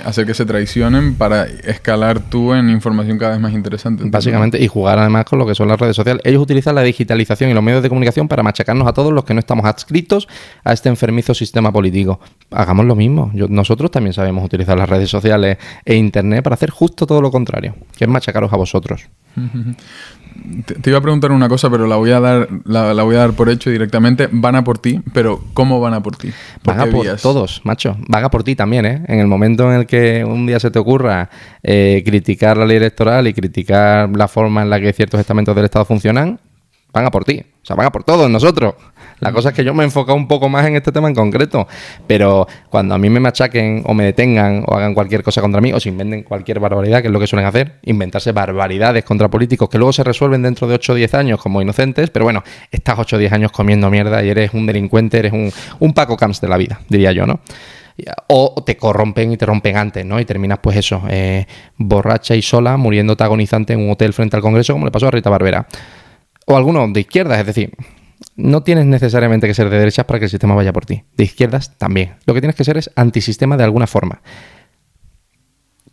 hacer que se traicionen para escalar tú en información cada vez más interesante. Básicamente, y jugar además con lo que son las redes sociales. Ellos utilizan la digitalización y los medios de comunicación para machacarnos a todos los que no estamos adscritos a este enfermizo sistema político. Hagamos lo mismo. Nosotros también sabemos utilizar las redes sociales e internet para hacer justo todo lo contrario, que es machacaros a vosotros. Te iba a preguntar una cosa, pero la voy a dar por hecho directamente. Van a por ti, pero ¿cómo van a por ti? Van a por todos, macho. Van a por ti también, ¿eh? En el momento en el que un día se te ocurra criticar la ley electoral y criticar la forma en la que ciertos estamentos del Estado funcionan, van a por ti. O sea, van a por todos nosotros. La cosa es que yo me he enfocado un poco más en este tema en concreto. Pero cuando a mí me machaquen o me detengan o hagan cualquier cosa contra mí o se inventen cualquier barbaridad, que es lo que suelen hacer, inventarse barbaridades contra políticos que luego se resuelven dentro de 8 o 10 años como inocentes, pero bueno, estás 8 o 10 años comiendo mierda y eres un delincuente, eres un Paco Camps de la vida, diría yo, ¿no? O te corrompen y te rompen antes, ¿no? Y terminas, pues eso, borracha y sola, muriéndote agonizante en un hotel frente al Congreso, como le pasó a Rita Barbera. O algunos de izquierdas, es decir, no tienes necesariamente que ser de derechas para que el sistema vaya por ti. De izquierdas también. Lo que tienes que ser es antisistema de alguna forma.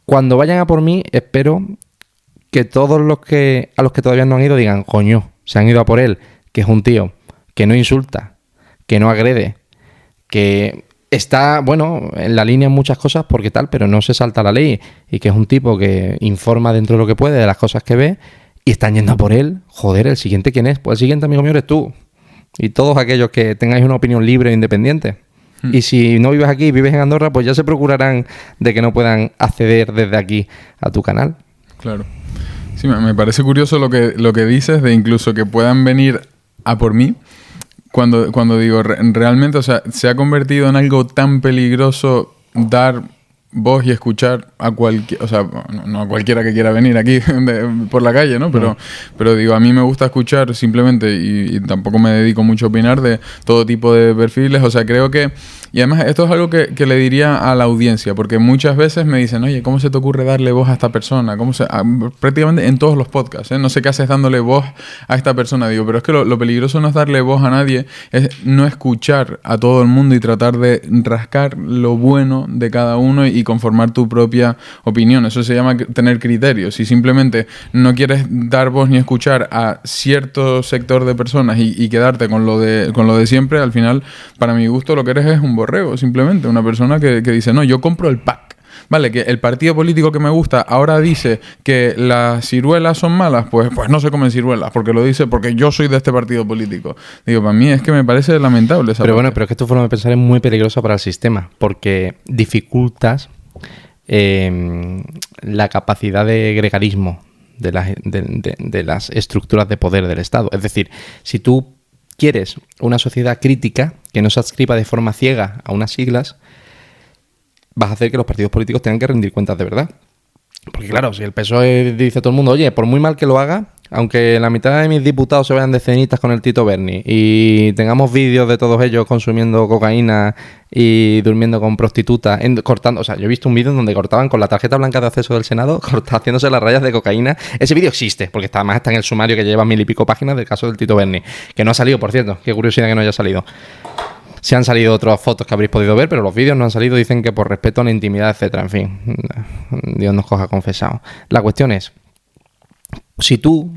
Cuando vayan a por mí, espero que todos a los que todavía no han ido digan, coño, se han ido a por él, que es un tío que no insulta, que no agrede, que está, bueno, en la línea en muchas cosas porque tal, pero no se salta la ley, y que es un tipo que informa dentro de lo que puede de las cosas que ve, y están yendo a por él. Joder, ¿el siguiente quién es? Pues el siguiente, amigo mío, eres tú. Y todos aquellos que tengáis una opinión libre e independiente. Y si no vives aquí, vives en Andorra, pues ya se procurarán de que no puedan acceder desde aquí a tu canal. Claro. Sí, me parece curioso lo que dices de incluso que puedan venir a por mí. Cuando digo, realmente, o sea, se ha convertido en algo tan peligroso dar voz y escuchar a cualquiera, o sea, no a cualquiera que quiera venir aquí por la calle, ¿no? Pero digo, a mí me gusta escuchar simplemente y tampoco me dedico mucho a opinar de todo tipo de perfiles, o sea, creo que... Y además esto es algo que le diría a la audiencia, porque muchas veces me dicen, oye, ¿cómo se te ocurre darle voz a esta persona? Prácticamente en todos los podcasts, ¿eh? No sé qué haces dándole voz a esta persona. Digo, pero es que lo peligroso no es darle voz a nadie, es no escuchar a todo el mundo y tratar de rascar lo bueno de cada uno y conformar tu propia opinión. Eso se llama tener criterios. Si simplemente no quieres dar voz ni escuchar a cierto sector de personas y quedarte con lo de siempre, al final, para mi gusto, lo que eres es un borrego, simplemente. Una persona que dice, no, yo compro el pack. Vale, que el partido político que me gusta ahora dice que las ciruelas son malas, pues no se comen ciruelas, porque lo dice porque yo soy de este partido político. Digo, para mí es que me parece lamentable esa Pero parte. Bueno, pero es que tu forma de pensar es muy peligrosa para el sistema, porque dificultas la capacidad de gregarismo de las estructuras de poder del Estado. Es decir, si tú quieres una sociedad crítica que no se adscriba de forma ciega a unas siglas, vas a hacer que los partidos políticos tengan que rendir cuentas de verdad. Porque claro, si el PSOE dice a todo el mundo, oye, por muy mal que lo haga, aunque la mitad de mis diputados se vean de cenitas con el Tito Berni y tengamos vídeos de todos ellos consumiendo cocaína y durmiendo con prostitutas, cortando, o sea, yo he visto un vídeo donde cortaban con la tarjeta blanca de acceso del Senado, haciéndose las rayas de cocaína. Ese vídeo existe, porque además está en el sumario que lleva 1000 y pico páginas del caso del Tito Berni, que no ha salido, por cierto, qué curiosidad que no haya salido. Sí han salido otras fotos que habréis podido ver, pero los vídeos no han salido, dicen que por respeto a la intimidad, etcétera. En fin, Dios nos coja confesado. La cuestión es, si tú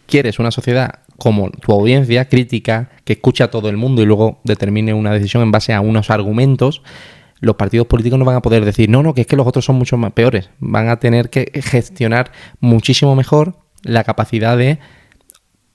quieres una sociedad como tu audiencia crítica, que escucha a todo el mundo y luego determine una decisión en base a unos argumentos, los partidos políticos no van a poder decir, no, que es que los otros son mucho más peores. Van a tener que gestionar muchísimo mejor la capacidad de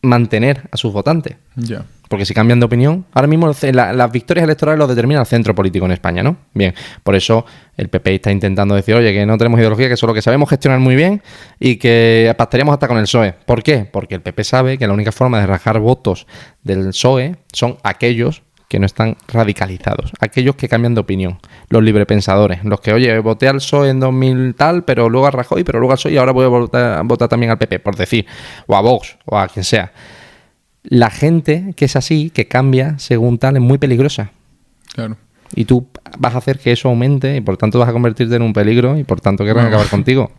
mantener a sus votantes. Ya. Porque si cambian de opinión, ahora mismo las victorias electorales lo determina el centro político en España, ¿no? Bien, por eso el PP está intentando decir, oye, que no tenemos ideología, que solo que sabemos gestionar muy bien y que pactaríamos hasta con el PSOE. ¿Por qué? Porque el PP sabe que la única forma de rajar votos del PSOE son aquellos que no están radicalizados, aquellos que cambian de opinión, los librepensadores, los que, oye, voté al PSOE en 2000 tal, pero luego a Rajoy, pero luego al PSOE y ahora voy a votar también al PP, por decir, o a Vox, o a quien sea. La gente que es así, que cambia según tal, es muy peligrosa. Claro. Y tú vas a hacer que eso aumente y por tanto vas a convertirte en un peligro y por tanto querrán acabar contigo.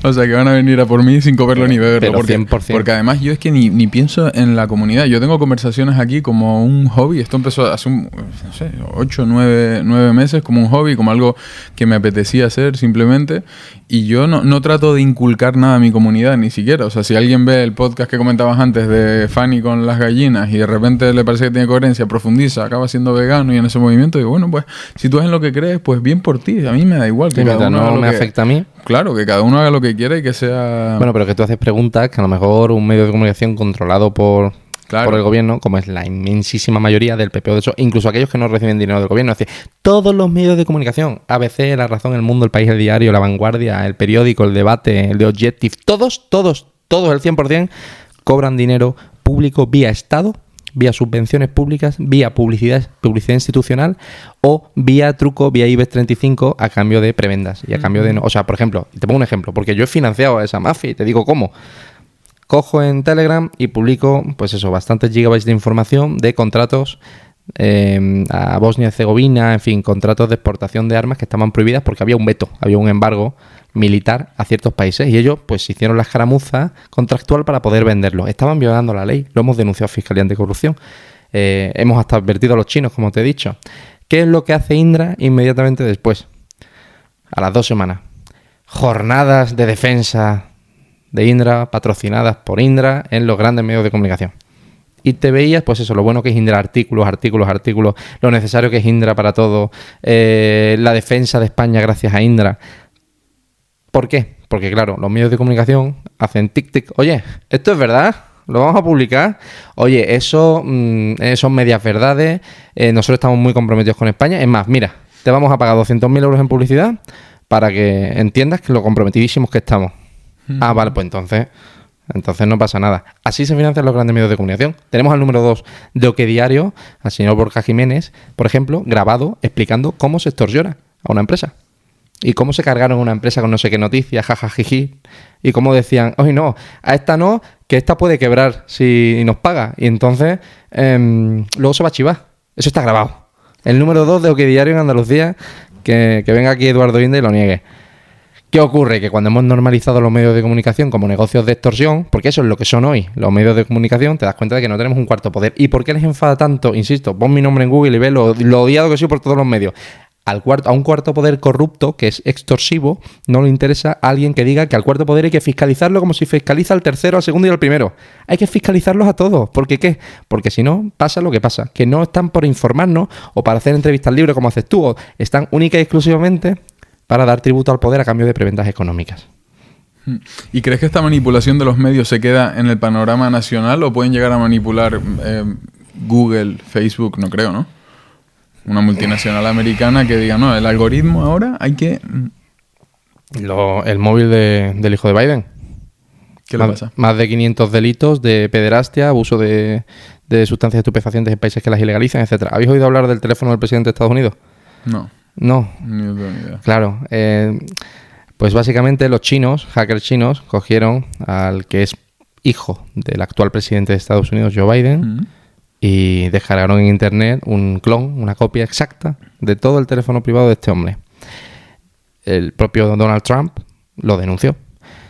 O sea, que van a venir a por mí sin comerlo ni beberlo. Pero 100%. Porque además yo es que ni pienso en la comunidad. Yo tengo conversaciones aquí como un hobby. Esto empezó hace 8, 9 meses como un hobby, como algo que me apetecía hacer simplemente. Y yo no trato de inculcar nada a mi comunidad, ni siquiera. O sea, si alguien ve el podcast que comentabas antes de Fanny con las gallinas y de repente le parece que tiene coherencia, profundiza, acaba siendo vegano y en ese movimiento, digo, bueno, pues si tú es en lo que crees, pues bien por ti. A mí me da igual que cada uno haga lo me afecta a mí. Claro, que cada uno haga lo que quiera y que sea... Bueno, pero que tú haces preguntas que a lo mejor un medio de comunicación controlado por el gobierno, como es la inmensísima mayoría del PP, de hecho, incluso aquellos que no reciben dinero del gobierno, es decir, todos los medios de comunicación, ABC, La Razón, El Mundo, El País, El Diario, La Vanguardia, El Periódico, El Debate, el de Objective, todos, el 100%, cobran dinero público vía Estado, vía subvenciones públicas, vía publicidad institucional o vía truco, vía IBEX 35 a cambio de prebendas y a cambio de... O sea, por ejemplo, te pongo un ejemplo, porque yo he financiado a esa mafia y te digo cómo. Cojo en Telegram y publico, pues eso, bastantes gigabytes de información de contratos a Bosnia y Herzegovina, en fin, contratos de exportación de armas que estaban prohibidas porque había un veto, había un embargo militar a ciertos países y ellos pues hicieron la escaramuza contractual para poder venderlo. Estaban violando la ley, lo hemos denunciado a Fiscalía Anticorrupción. Hemos hasta advertido a los chinos, como te he dicho. ¿Qué es lo que hace Indra inmediatamente después? A las 2 semanas. Jornadas de defensa de Indra, patrocinadas por Indra en los grandes medios de comunicación. Y te veías, pues eso, lo bueno que es Indra, artículos, lo necesario que es Indra para todo, la defensa de España gracias a Indra. ¿Por qué? Porque, claro, los medios de comunicación hacen tic-tic. Oye, ¿esto es verdad? ¿Lo vamos a publicar? Oye, eso son medias verdades. Nosotros estamos muy comprometidos con España. Es más, mira, te vamos a pagar 200.000 euros en publicidad para que entiendas que lo comprometidísimos que estamos. Ah, vale, pues entonces no pasa nada. Así se financian los grandes medios de comunicación. Tenemos al número 2 de OK Diario, al señor Borja Jiménez, por ejemplo, grabado explicando cómo se extorsiona a una empresa. Y cómo se cargaron una empresa con no sé qué noticias, jajajiji. Y cómo decían, oye, no, a esta no, que esta puede quebrar si nos paga. Y entonces, luego se va a chivar. Eso está grabado. El número 2 de OK Diario en Andalucía, que venga aquí Eduardo Inde y lo niegue. ¿Qué ocurre? Que cuando hemos normalizado los medios de comunicación como negocios de extorsión, porque eso es lo que son hoy, los medios de comunicación, te das cuenta de que no tenemos un cuarto poder. ¿Y por qué les enfada tanto? Insisto, pon mi nombre en Google y ve lo odiado que soy por todos los medios. A un cuarto poder corrupto, que es extorsivo, no le interesa a alguien que diga que al cuarto poder hay que fiscalizarlo como si fiscaliza al tercero, al segundo y al primero. Hay que fiscalizarlos a todos. ¿Por qué qué? Porque si no, pasa lo que pasa. Que no están por informarnos o para hacer entrevistas libres como haces tú. O están única y exclusivamente para dar tributo al poder a cambio de prebendas económicas. ¿Y crees que esta manipulación de los medios se queda en el panorama nacional o pueden llegar a manipular Google, Facebook? No creo, ¿no? Una multinacional americana que diga, no, el algoritmo ahora hay que... El móvil del hijo de Biden. ¿Qué le pasa? Más de 500 delitos de pederastia, abuso de sustancias estupefacientes en países que las ilegalizan, etc. ¿Habéis oído hablar del teléfono del presidente de Estados Unidos? No. Ni idea. Claro. Pues básicamente los chinos, hackers chinos, cogieron al que es hijo del actual presidente de Estados Unidos, Joe Biden, y descargaron en internet un clon, una copia exacta de todo el teléfono privado de este hombre. El propio Donald Trump lo denunció.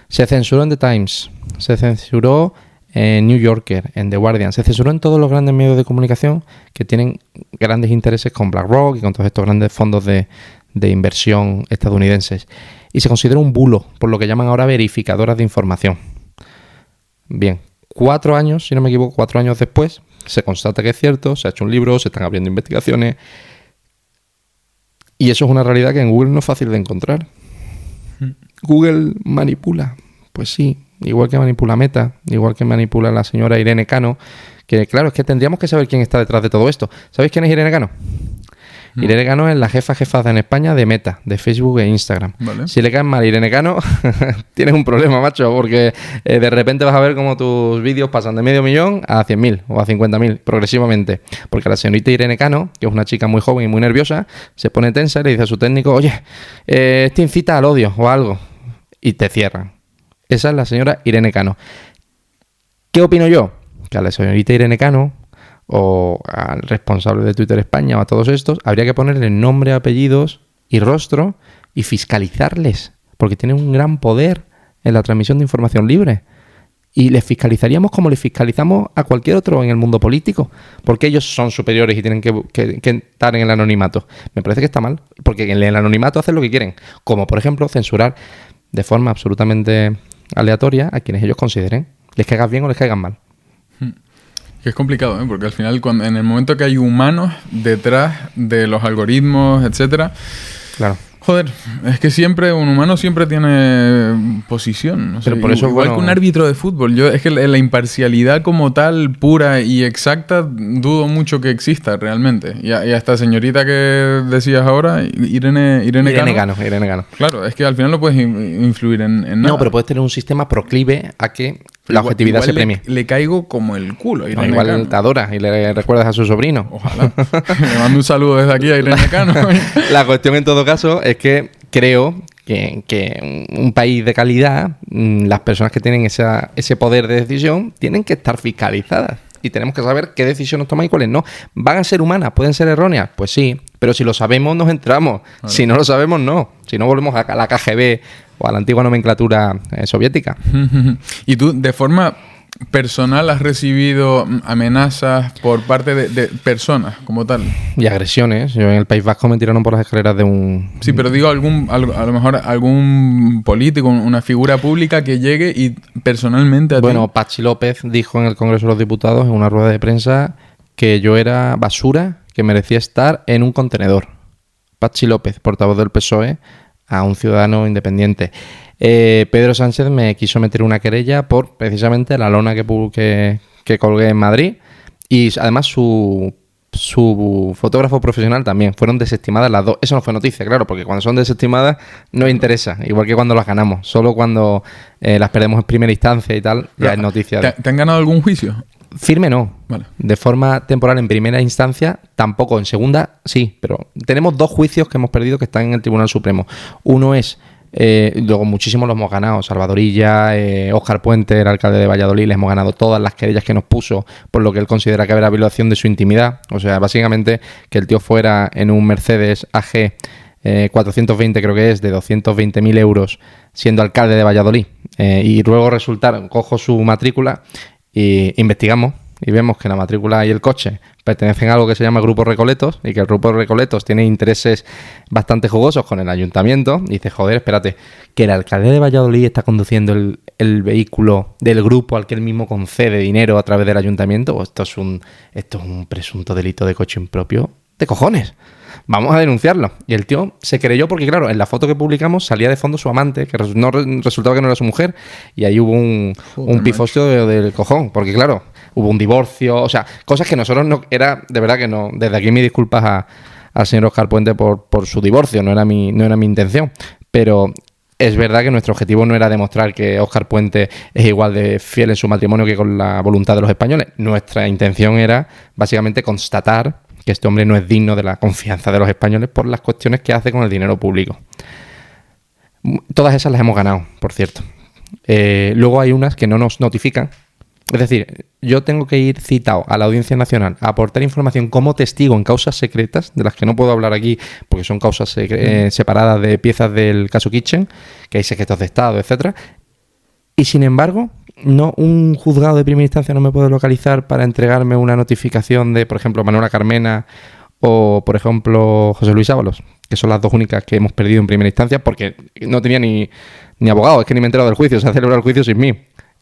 Se censuró en The Times, se censuró en New Yorker, en The Guardian, se censuró en todos los grandes medios de comunicación que tienen grandes intereses con BlackRock y con todos estos grandes fondos de inversión estadounidenses. Y se considera un bulo, por lo que llaman ahora verificadoras de información. Bien, 4 años, si no me equivoco, 4 años después, se constata que es cierto, se ha hecho un libro, se están abriendo investigaciones. Y eso es una realidad que en Google no es fácil de encontrar. ¿Google manipula? Pues sí, igual que manipula Meta, igual que manipula la señora Irene Cano, que claro, es que tendríamos que saber quién está detrás de todo esto. ¿Sabéis quién es Irene Cano? Irene Cano es la jefa en España de Meta, de Facebook e Instagram. Vale. Si le caes mal a Irene Cano, tienes un problema, macho, porque de repente vas a ver cómo tus vídeos pasan de 500.000 a 100.000 o a 50.000 progresivamente. Porque la señorita Irene Cano, que es una chica muy joven y muy nerviosa, se pone tensa y le dice a su técnico, oye, este incita al odio o algo. Y te cierran. Esa es la señora Irene Cano. ¿Qué opino yo? Que a la señorita Irene Cano o al responsable de Twitter España o a todos estos, habría que ponerle nombre, apellidos y rostro y fiscalizarles, porque tienen un gran poder en la transmisión de información libre. Y les fiscalizaríamos como les fiscalizamos a cualquier otro en el mundo político, porque ellos son superiores y tienen que estar en el anonimato. Me parece que está mal, porque en el anonimato hacen lo que quieren, como por ejemplo censurar de forma absolutamente aleatoria a quienes ellos consideren, les caigan bien o les caigan mal. Que es complicado, ¿eh? Porque al final, en el momento que hay humanos detrás de los algoritmos, etcétera, claro. Joder, es que siempre un humano siempre tiene posición. Pero por eso, igual que un árbitro de fútbol. Es que la imparcialidad como tal, pura y exacta, dudo mucho que exista realmente. Y a esta señorita que decías ahora, Irene Cano. Claro, es que al final no puedes influir en nada. No, pero puedes tener un sistema proclive a que la objetividad se premie. Le caigo como el culo a Irene Cano. Igual te adora y le recuerdas a su sobrino. Ojalá. Le mando un saludo desde aquí a Irene Cano. La cuestión en todo caso es que creo que un país de calidad, las personas que tienen ese poder de decisión tienen que estar fiscalizadas. Y tenemos que saber qué decisiones toman y cuáles no. ¿Van a ser humanas? ¿Pueden ser erróneas? Pues sí. Pero si lo sabemos, nos entramos. Vale. Si no lo sabemos, no. Si no, volvemos a la KGB o a la antigua nomenclatura soviética. ¿Y tú, de forma personal, has recibido amenazas por parte de personas como tal? Y agresiones. Yo en el País Vasco me tiraron por las escaleras de un... Sí, pero digo, a lo mejor algún político, una figura pública que llegue y personalmente a ti... Bueno, Patxi López dijo en el Congreso de los Diputados, en una rueda de prensa, que yo era basura, que merecía estar en un contenedor. Patxi López, portavoz del PSOE, a un ciudadano independiente. Pedro Sánchez me quiso meter una querella por precisamente la lona que colgué en Madrid, y además su fotógrafo profesional también. Fueron desestimadas las dos. Eso no fue noticia, claro, porque cuando son desestimadas no interesa, igual que cuando las ganamos. Solo cuando las perdemos en primera instancia y tal, ya es noticia. ¿Te han ganado algún juicio? Firme no. Vale. De forma temporal en primera instancia tampoco. En segunda sí, pero tenemos 2 juicios que hemos perdido que están en el Tribunal Supremo. Uno es, luego muchísimos los hemos ganado. Salvador Illa, Óscar Puente, el alcalde de Valladolid, les hemos ganado todas las querellas que nos puso por lo que él considera que era violación de su intimidad. O sea, básicamente que el tío fuera en un Mercedes AG 420, creo que es, de 220.000 euros, siendo alcalde de Valladolid, y luego cojo su matrícula y investigamos y vemos que la matrícula y el coche pertenecen a algo que se llama Grupo Recoletos, y que el Grupo Recoletos tiene intereses bastante jugosos con el ayuntamiento. Y dice, joder, espérate, que el alcalde de Valladolid está conduciendo el vehículo del grupo al que él mismo concede dinero a través del ayuntamiento. Esto es un presunto delito de coche impropio de cojones. Vamos a denunciarlo. Y el tío se creyó porque, claro, en la foto que publicamos salía de fondo su amante, que resultaba que no era su mujer, y ahí hubo un pifostio del cojón, porque, claro, hubo un divorcio, o sea, cosas que nosotros no... Era, de verdad que no... Desde aquí mis disculpas al señor Óscar Puente por su divorcio, no era mi intención, pero... Es verdad que nuestro objetivo no era demostrar que Óscar Puente es igual de fiel en su matrimonio que con la voluntad de los españoles. Nuestra intención era, básicamente, constatar que este hombre no es digno de la confianza de los españoles por las cuestiones que hace con el dinero público. Todas esas las hemos ganado, por cierto. Luego hay unas que no nos notifican. Es decir, yo tengo que ir citado a la Audiencia Nacional a aportar información como testigo en causas secretas, de las que no puedo hablar aquí porque son causas separadas de piezas del caso Kitchen, que hay secretos de Estado, etcétera. Y sin embargo, no, un juzgado de primera instancia no me puede localizar para entregarme una notificación de, por ejemplo, Manuela Carmena o, por ejemplo, José Luis Ábalos, que son las 2 únicas que hemos perdido en primera instancia porque no tenía ni abogado, es que ni me he enterado del juicio, se ha celebrado el juicio sin mí.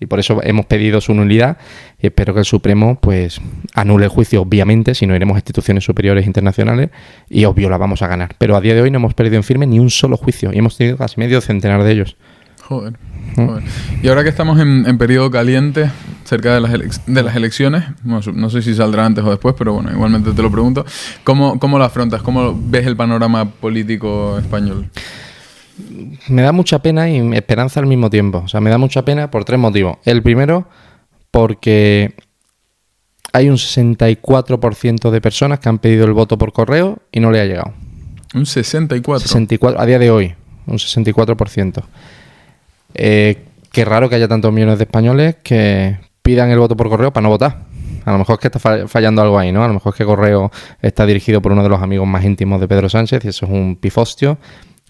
Y por eso hemos pedido su nulidad y espero que el Supremo pues anule el juicio, obviamente, si no iremos a instituciones superiores internacionales y obvio la vamos a ganar. Pero a día de hoy no hemos perdido en firme ni un solo juicio y hemos tenido casi medio centenar de ellos. Joder. Y ahora que estamos en periodo caliente, cerca de las elecciones, no sé si saldrá antes o después, pero bueno, igualmente te lo pregunto, ¿cómo lo afrontas? ¿Cómo ves el panorama político español? Me da mucha pena y esperanza al mismo tiempo. O sea, me da mucha pena por 3 motivos. El primero, porque hay un 64% de personas que han pedido el voto por correo y no le ha llegado. ¿Un 64%? 64, a día de hoy, un 64%. Qué raro que haya tantos millones de españoles que pidan el voto por correo para no votar. A lo mejor es que está fallando algo ahí, ¿no? A lo mejor es que Correo está dirigido por uno de los amigos más íntimos de Pedro Sánchez y eso es un pifostio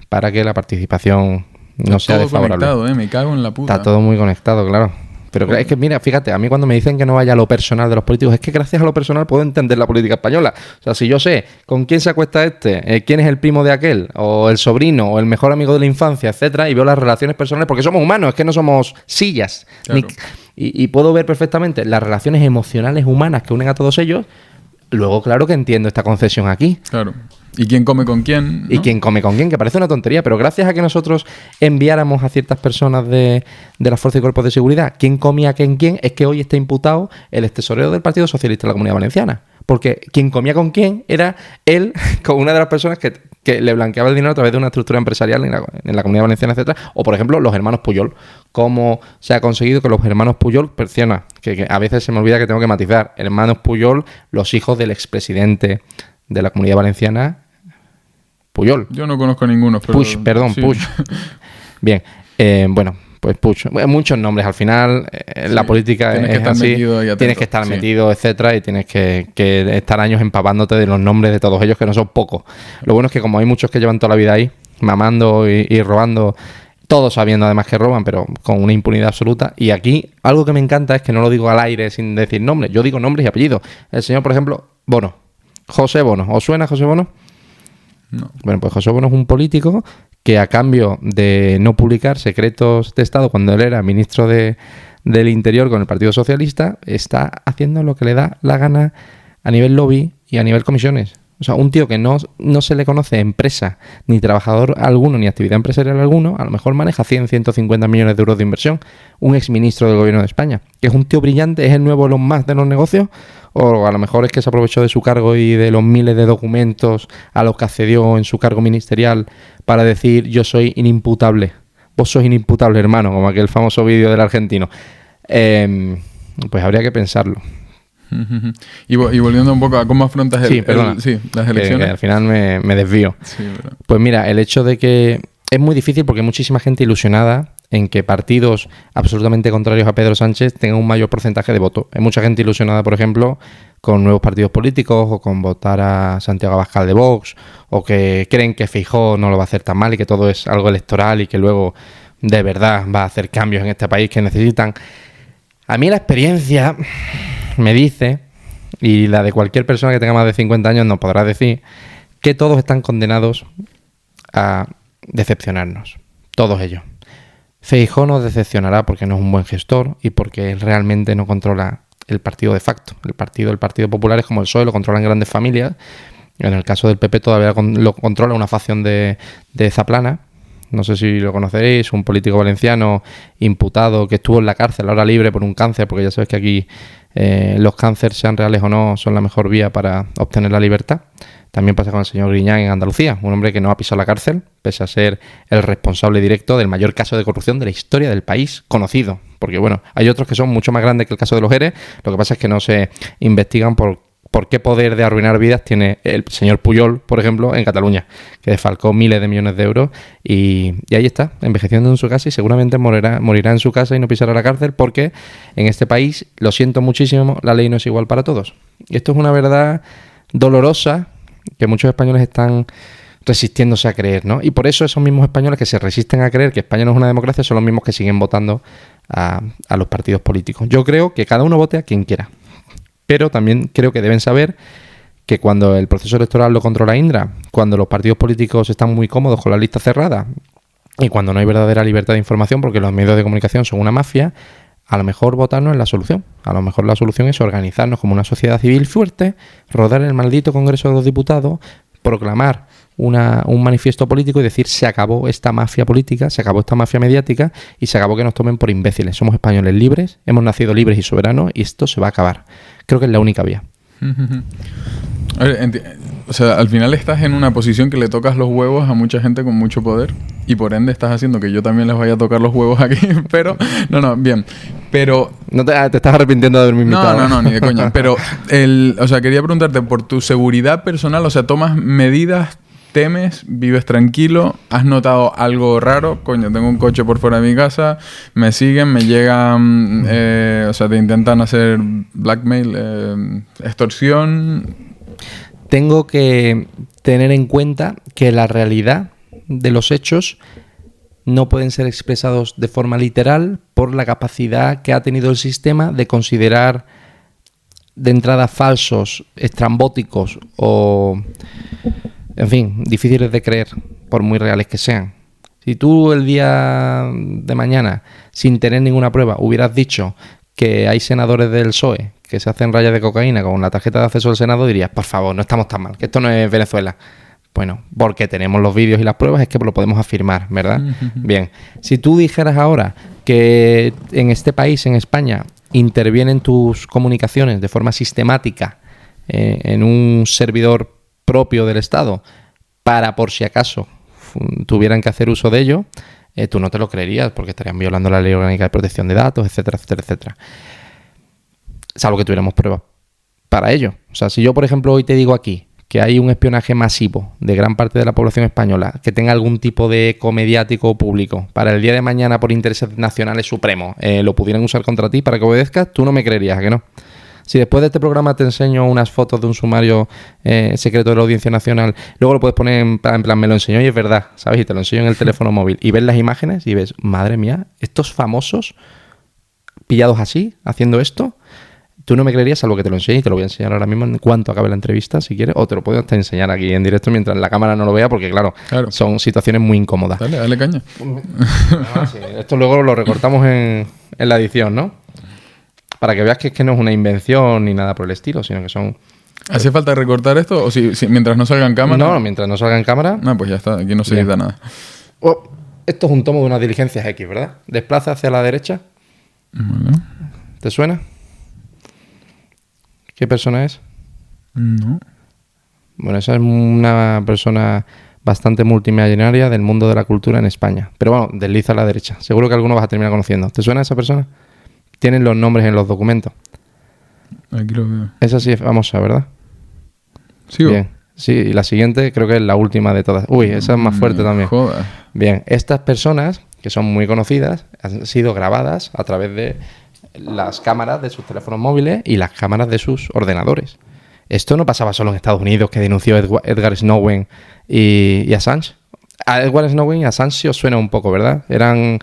para que la participación no sea desfavorable. Todo conectado, me cago en la puta. Está todo muy conectado, claro. Pero es que, mira, fíjate, a mí cuando me dicen que no vaya a lo personal de los políticos, es que gracias a lo personal puedo entender la política española. O sea, si yo sé con quién se acuesta quién es el primo de aquel, o el sobrino, o el mejor amigo de la infancia, etcétera, y veo las relaciones personales, porque somos humanos, es que no somos sillas. Claro. Y puedo ver perfectamente las relaciones emocionales humanas que unen a todos ellos. Luego, claro que entiendo esta concesión aquí. Claro. ¿Y quién come con quién? ¿No? Y quién come con quién, que parece una tontería, pero gracias a que nosotros enviáramos a ciertas personas de las fuerzas y cuerpos de seguridad quién comía con quién, es que hoy está imputado el extesorero del Partido Socialista de la Comunidad Valenciana. Porque quien comía con quién era él con una de las personas que le blanqueaba el dinero a través de una estructura empresarial en la Comunidad Valenciana, etcétera. O, por ejemplo, los hermanos Pujol. Cómo se ha conseguido que los hermanos Pujol, que a veces se me olvida que tengo que matizar, hermanos Pujol, los hijos del expresidente de la Comunidad Valenciana, Pujol. Yo no conozco ninguno, pero... Puig. Bien, bueno, pues Puig. Muchos nombres al final, la política es así, tienes que estar metido, etcétera, y tienes que estar años empapándote de los nombres de todos ellos, que no son pocos. Lo bueno es que como hay muchos que llevan toda la vida ahí, mamando y robando, todos sabiendo además que roban, pero con una impunidad absoluta. Y aquí algo que me encanta es que no lo digo al aire sin decir nombres, yo digo nombres y apellidos. El señor, por ejemplo, Bono. José Bono. ¿Os suena José Bono? No. Bueno, pues José Bono es un político que a cambio de no publicar secretos de Estado cuando él era ministro del Interior con el Partido Socialista, está haciendo lo que le da la gana a nivel lobby y a nivel comisiones. O sea, un tío que no se le conoce empresa, ni trabajador alguno, ni actividad empresarial alguno, a lo mejor maneja 150 millones de euros de inversión. Un exministro del gobierno de España, que es un tío brillante, es el nuevo Elon Musk de los negocios, o a lo mejor es que se aprovechó de su cargo y de los miles de documentos a los que accedió en su cargo ministerial para decir: yo soy inimputable. Vos sois inimputable, hermano, como aquel famoso vídeo del argentino. Pues habría que pensarlo. Y volviendo un poco a cómo afrontas las elecciones. Que al final me desvío. Sí, pues mira, el hecho de que es muy difícil porque hay muchísima gente ilusionada en que partidos absolutamente contrarios a Pedro Sánchez tengan un mayor porcentaje de voto. Hay mucha gente ilusionada, por ejemplo, con nuevos partidos políticos o con votar a Santiago Abascal de Vox, o que creen que Feijóo no lo va a hacer tan mal y que todo es algo electoral y que luego de verdad va a hacer cambios en este país que necesitan. A mí la experiencia me dice, y la de cualquier persona que tenga más de 50 años nos podrá decir, que todos están condenados a decepcionarnos. Todos ellos. Feijóo nos decepcionará porque no es un buen gestor y porque él realmente no controla el partido de facto. El Partido Popular es como el PSOE, lo controlan grandes familias. En el caso del PP todavía lo controla una facción de Zaplana. No sé si lo conoceréis, un político valenciano imputado que estuvo en la cárcel, ahora libre por un cáncer, porque ya sabes que aquí los cánceres, sean reales o no, son la mejor vía para obtener la libertad. También pasa con el señor Griñán en Andalucía, un hombre que no ha pisado la cárcel, pese a ser el responsable directo del mayor caso de corrupción de la historia del país conocido. Porque bueno, hay otros que son mucho más grandes que el caso de los ERE, lo que pasa es que no se investigan por qué poder de arruinar vidas tiene el señor Pujol, por ejemplo, en Cataluña, que defalcó miles de millones de euros y ahí está, envejeciendo en su casa y seguramente morirá en su casa y no pisará la cárcel porque en este país, lo siento muchísimo, la ley no es igual para todos. Y esto es una verdad dolorosa que muchos españoles están resistiéndose a creer, ¿no? Y por eso esos mismos españoles que se resisten a creer que España no es una democracia son los mismos que siguen votando a los partidos políticos. Yo creo que cada uno vote a quien quiera. Pero también creo que deben saber que cuando el proceso electoral lo controla Indra, cuando los partidos políticos están muy cómodos con la lista cerrada y cuando no hay verdadera libertad de información porque los medios de comunicación son una mafia, a lo mejor votar no es la solución. A lo mejor la solución es organizarnos como una sociedad civil fuerte, rodar el maldito Congreso de los Diputados, proclamar un manifiesto político y decir: se acabó esta mafia política, se acabó esta mafia mediática y se acabó que nos tomen por imbéciles. Somos españoles libres, hemos nacido libres y soberanos y esto se va a acabar. Creo que es la única vía. O sea, al final estás en una posición que le tocas los huevos a mucha gente con mucho poder y por ende estás haciendo que yo también les vaya a tocar los huevos aquí, pero... bien. Pero... No te estás arrepintiendo de haberme invitado. No, ni de coña. Pero, quería preguntarte por tu seguridad personal, o sea, ¿tomas medidas, temes, vives tranquilo? ¿Has notado algo raro? Coño, tengo un coche por fuera de mi casa, me siguen, me llegan, te intentan hacer blackmail, extorsión. Tengo que tener en cuenta que la realidad de los hechos no pueden ser expresados de forma literal por la capacidad que ha tenido el sistema de considerar de entrada falsos, estrambóticos o, en fin, difíciles de creer, por muy reales que sean. Si tú el día de mañana, sin tener ninguna prueba, hubieras dicho que hay senadores del PSOE que se hacen rayas de cocaína con la tarjeta de acceso al Senado, dirías: por favor, no estamos tan mal, que esto no es Venezuela. Bueno, porque tenemos los vídeos y las pruebas es que lo podemos afirmar, ¿verdad? Bien, si tú dijeras ahora que en este país, en España, intervienen tus comunicaciones de forma sistemática en un servidor propio del Estado para, por si acaso, tuvieran que hacer uso de ello, tú no te lo creerías porque estarían violando la Ley Orgánica de Protección de Datos, etcétera, etcétera, etcétera. Salvo que tuviéramos pruebas para ello. O sea, si yo, por ejemplo, hoy te digo aquí que hay un espionaje masivo de gran parte de la población española que tenga algún tipo de eco mediático o público para el día de mañana por intereses nacionales supremos, lo pudieran usar contra ti para que obedezcas, tú no me creerías, ¿a que no? Si después de este programa te enseño unas fotos de un sumario secreto de la Audiencia Nacional, luego lo puedes poner en plan, me lo enseñó y es verdad, ¿sabes? Y te lo enseño en el teléfono móvil y ves las imágenes y ves, madre mía, estos famosos pillados así, haciendo esto, tú no me creerías, salvo que te lo enseñe y te lo voy a enseñar ahora mismo en cuanto acabe la entrevista, si quieres, o te lo puedo hasta enseñar aquí en directo mientras la cámara no lo vea, porque claro. Son situaciones muy incómodas. Dale caña. Sí. Esto luego lo recortamos en la edición, ¿no? Para que veas que no es una invención ni nada por el estilo, sino que son ¿Hace falta recortar esto o si mientras no salga en cámara? No, mientras no salga en cámara. No, pues ya está, aquí no se edita nada. Esto es un tomo de unas diligencias X, ¿verdad? Desplaza hacia la derecha. Vale. ¿Te suena? ¿Qué persona es? No. Bueno, esa es una persona bastante multimillonaria del mundo de la cultura en España. Pero bueno, desliza a la derecha. Seguro que alguno vas a terminar conociendo. ¿Te suena esa persona? Tienen los nombres en los documentos. Aquí lo veo. Esa sí es famosa, ¿verdad? ¿Sigo? Bien. Sí, y la siguiente creo que es la última de todas. Uy, esa es más fuerte también. Joder. Bien, estas personas, que son muy conocidas, han sido grabadas a través de las cámaras de sus teléfonos móviles y las cámaras de sus ordenadores. Esto no pasaba solo en Estados Unidos, que denunció Edward Snowden y Assange. A Edward Snowden y Assange sí os suena un poco, ¿verdad? Eran...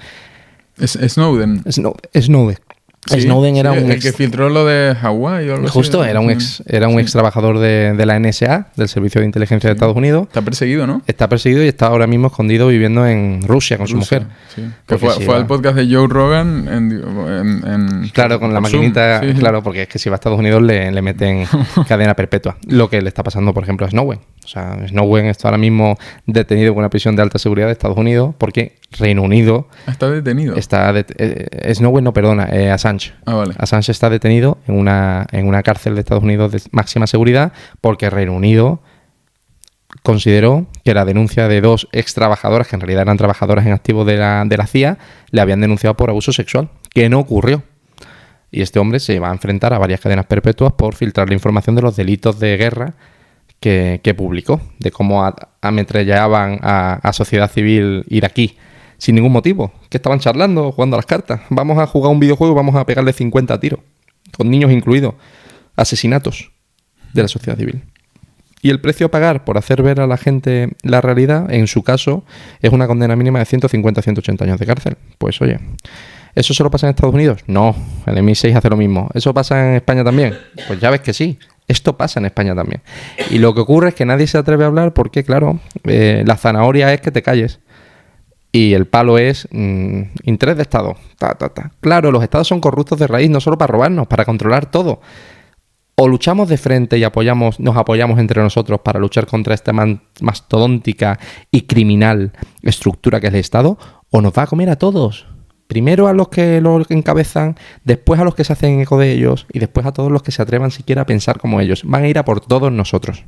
Snowden. Snowden. Sí, Snowden era un el que filtró lo de Hawái o algo justo, así. Era un ex trabajador de la NSA, del Servicio de Inteligencia de Estados Unidos. Está perseguido, ¿no? Está perseguido y está ahora mismo escondido viviendo en Rusia con su mujer. Sí. Que fue al podcast de Joe Rogan en claro, con la maquinita, sí. Claro, porque es que si va a Estados Unidos le meten cadena perpetua. Lo que le está pasando, por ejemplo, a Snowden. O sea, Snowden está ahora mismo detenido en una prisión de alta seguridad de Estados Unidos porque Reino Unido... ¿Está detenido? Snowden no, perdona, Assange. Ah, vale. Assange está detenido en una cárcel de Estados Unidos de máxima seguridad porque Reino Unido consideró que la denuncia de dos ex trabajadoras, que en realidad eran trabajadoras en activo de la CIA, le habían denunciado por abuso sexual, que no ocurrió. Y este hombre se va a enfrentar a varias cadenas perpetuas por filtrar la información de los delitos de guerra que publicó, de cómo ametrallaban a sociedad civil iraquí sin ningún motivo, que estaban charlando, jugando a las cartas. Vamos a jugar un videojuego y vamos a pegarle 50 tiros, con niños incluidos. Asesinatos de la sociedad civil. Y el precio a pagar por hacer ver a la gente la realidad, en su caso, es una condena mínima de 150 a 180 años de cárcel. Pues oye, ¿eso solo pasa en Estados Unidos? No, el MI6 hace lo mismo. ¿Eso pasa en España también? Pues ya ves que sí. Esto pasa en España también. Y lo que ocurre es que nadie se atreve a hablar porque, claro, la zanahoria es que te calles. Y el palo es interés de Estado. Claro, los Estados son corruptos de raíz, no solo para robarnos, para controlar todo. O luchamos de frente y nos apoyamos entre nosotros para luchar contra esta mastodóntica y criminal estructura que es el Estado, o nos va a comer a todos. Primero a los que lo encabezan, después a los que se hacen eco de ellos y después a todos los que se atrevan siquiera a pensar como ellos. Van a ir a por todos nosotros.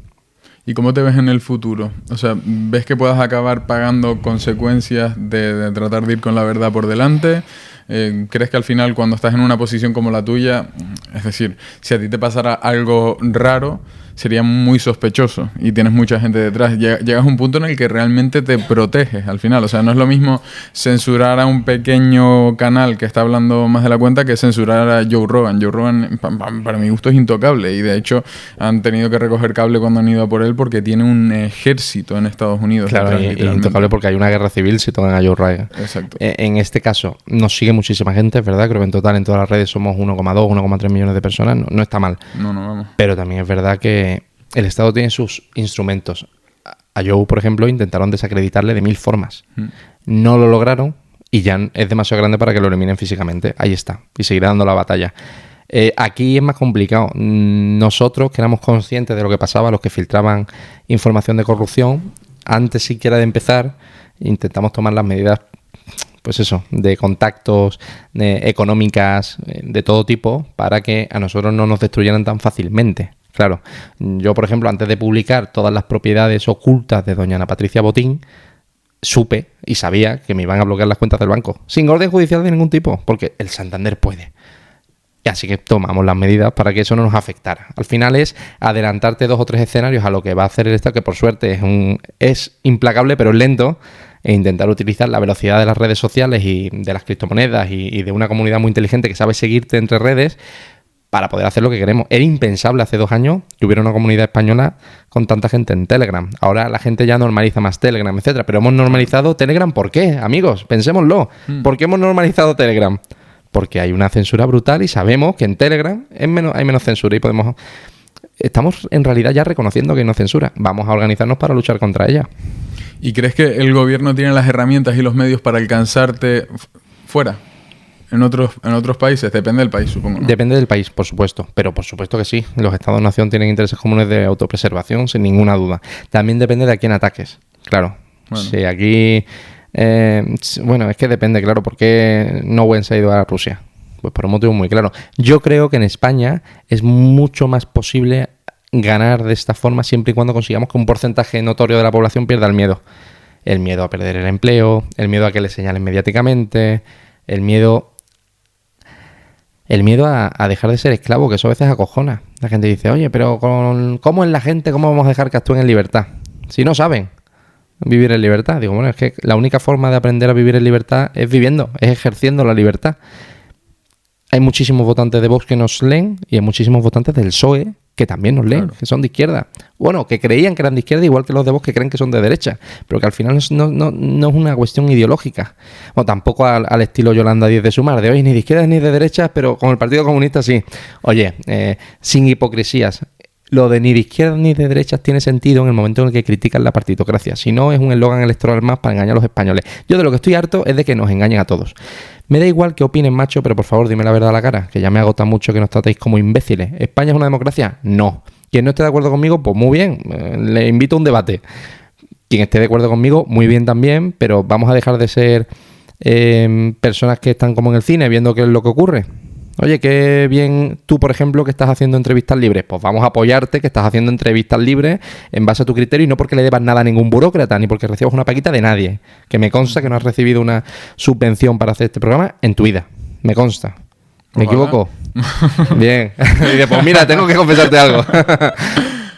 ¿Y cómo te ves en el futuro? O sea, ¿ves que puedas acabar pagando consecuencias de tratar de ir con la verdad por delante? ¿Crees que al final, cuando estás en una posición como la tuya, es decir, si a ti te pasara algo raro, sería muy sospechoso y tienes mucha gente detrás? Llegas a un punto en el que realmente te proteges al final. O sea, no es lo mismo censurar a un pequeño canal que está hablando más de la cuenta que censurar a Joe Rogan. Joe Rogan, para mi gusto, es intocable y de hecho han tenido que recoger cable cuando han ido a por él porque tiene un ejército en Estados Unidos. Claro, detrás, intocable porque hay una guerra civil si tocan a Joe Rogan. Exacto. En este caso, nos sigue muchísima gente, es verdad. Creo que en total en todas las redes somos 1,2, 1,3 millones de personas. No está mal. No, vamos. Pero también es verdad que el Estado tiene sus instrumentos. A Joe, por ejemplo, intentaron desacreditarle de 1000 formas. No lo lograron y ya es demasiado grande para que lo eliminen físicamente. Ahí está. Y seguirá dando la batalla. Aquí es más complicado. Nosotros, que éramos conscientes de lo que pasaba, los que filtraban información de corrupción, antes siquiera de empezar, intentamos tomar las medidas, pues eso, de contactos, económicas, de todo tipo, para que a nosotros no nos destruyeran tan fácilmente. Claro, yo, por ejemplo, antes de publicar todas las propiedades ocultas de doña Ana Patricia Botín, supe y sabía que me iban a bloquear las cuentas del banco, sin orden judicial de ningún tipo, porque el Santander puede. Y así que tomamos las medidas para que eso no nos afectara. Al final es adelantarte 2 o 3 escenarios a lo que va a hacer el Estado, que por suerte es implacable, pero es lento, e intentar utilizar la velocidad de las redes sociales y de las criptomonedas y de una comunidad muy inteligente que sabe seguirte entre redes para poder hacer lo que queremos. Era impensable hace 2 años que hubiera una comunidad española con tanta gente en Telegram. Ahora la gente ya normaliza más Telegram, etcétera. Pero hemos normalizado Telegram, ¿por qué, amigos? Pensémoslo. ¿Por qué hemos normalizado Telegram? Porque hay una censura brutal y sabemos que en Telegram hay menos censura y estamos en realidad ya reconociendo que hay no censura. Vamos a organizarnos para luchar contra ella. ¿Y crees que el gobierno tiene las herramientas y los medios para alcanzarte fuera? en otros países? Depende del país, supongo, ¿no? Depende del país, por supuesto. Pero por supuesto que sí. Los Estados-nación tienen intereses comunes de autopreservación, sin ninguna duda. También depende de a quién ataques. Claro. Bueno. Si aquí... bueno, es que depende, claro. ¿Por qué Nowen se ha ido a Rusia? Pues por un motivo muy claro. Yo creo que en España es mucho más posible ganar de esta forma siempre y cuando consigamos que un porcentaje notorio de la población pierda el miedo. El miedo a perder el empleo, el miedo a que le señalen mediáticamente, el miedo a dejar de ser esclavo, que eso a veces acojona. La gente dice, oye, pero ¿cómo es la gente? ¿Cómo vamos a dejar que actúen en libertad? Si no saben vivir en libertad. Digo, bueno, es que la única forma de aprender a vivir en libertad es viviendo, es ejerciendo la libertad. Hay muchísimos votantes de Vox que nos leen y hay muchísimos votantes del PSOE que también nos leen, claro, que son de izquierda. Bueno, que creían que eran de izquierda, igual que los de Vox que creen que son de derecha, pero que al final no es una cuestión ideológica. O tampoco al estilo Yolanda Díez de Sumar, de hoy ni de izquierda ni de derecha, pero con el Partido Comunista sí. Oye, sin hipocresías. Lo de ni de izquierda ni de derechas tiene sentido en el momento en el que critican la partitocracia. Si no, es un eslogan electoral más para engañar a los españoles. Yo de lo que estoy harto es de que nos engañen a todos. Me da igual que opinen, macho, pero por favor dime la verdad a la cara, que ya me agota mucho que nos tratéis como imbéciles. ¿España es una democracia? No. Quien no esté de acuerdo conmigo, pues muy bien, le invito a un debate. Quien esté de acuerdo conmigo, muy bien también, pero vamos a dejar de ser personas que están como en el cine viendo qué es lo que ocurre. Oye, qué bien tú, por ejemplo, que estás haciendo entrevistas libres. Pues vamos a apoyarte, que estás haciendo entrevistas libres en base a tu criterio y no porque le debas nada a ningún burócrata, ni porque recibas una paquita de nadie. Que me consta que no has recibido una subvención para hacer este programa en tu vida. Me consta. ¿Me equivoco? Bien. Y después, mira, tengo que confesarte algo.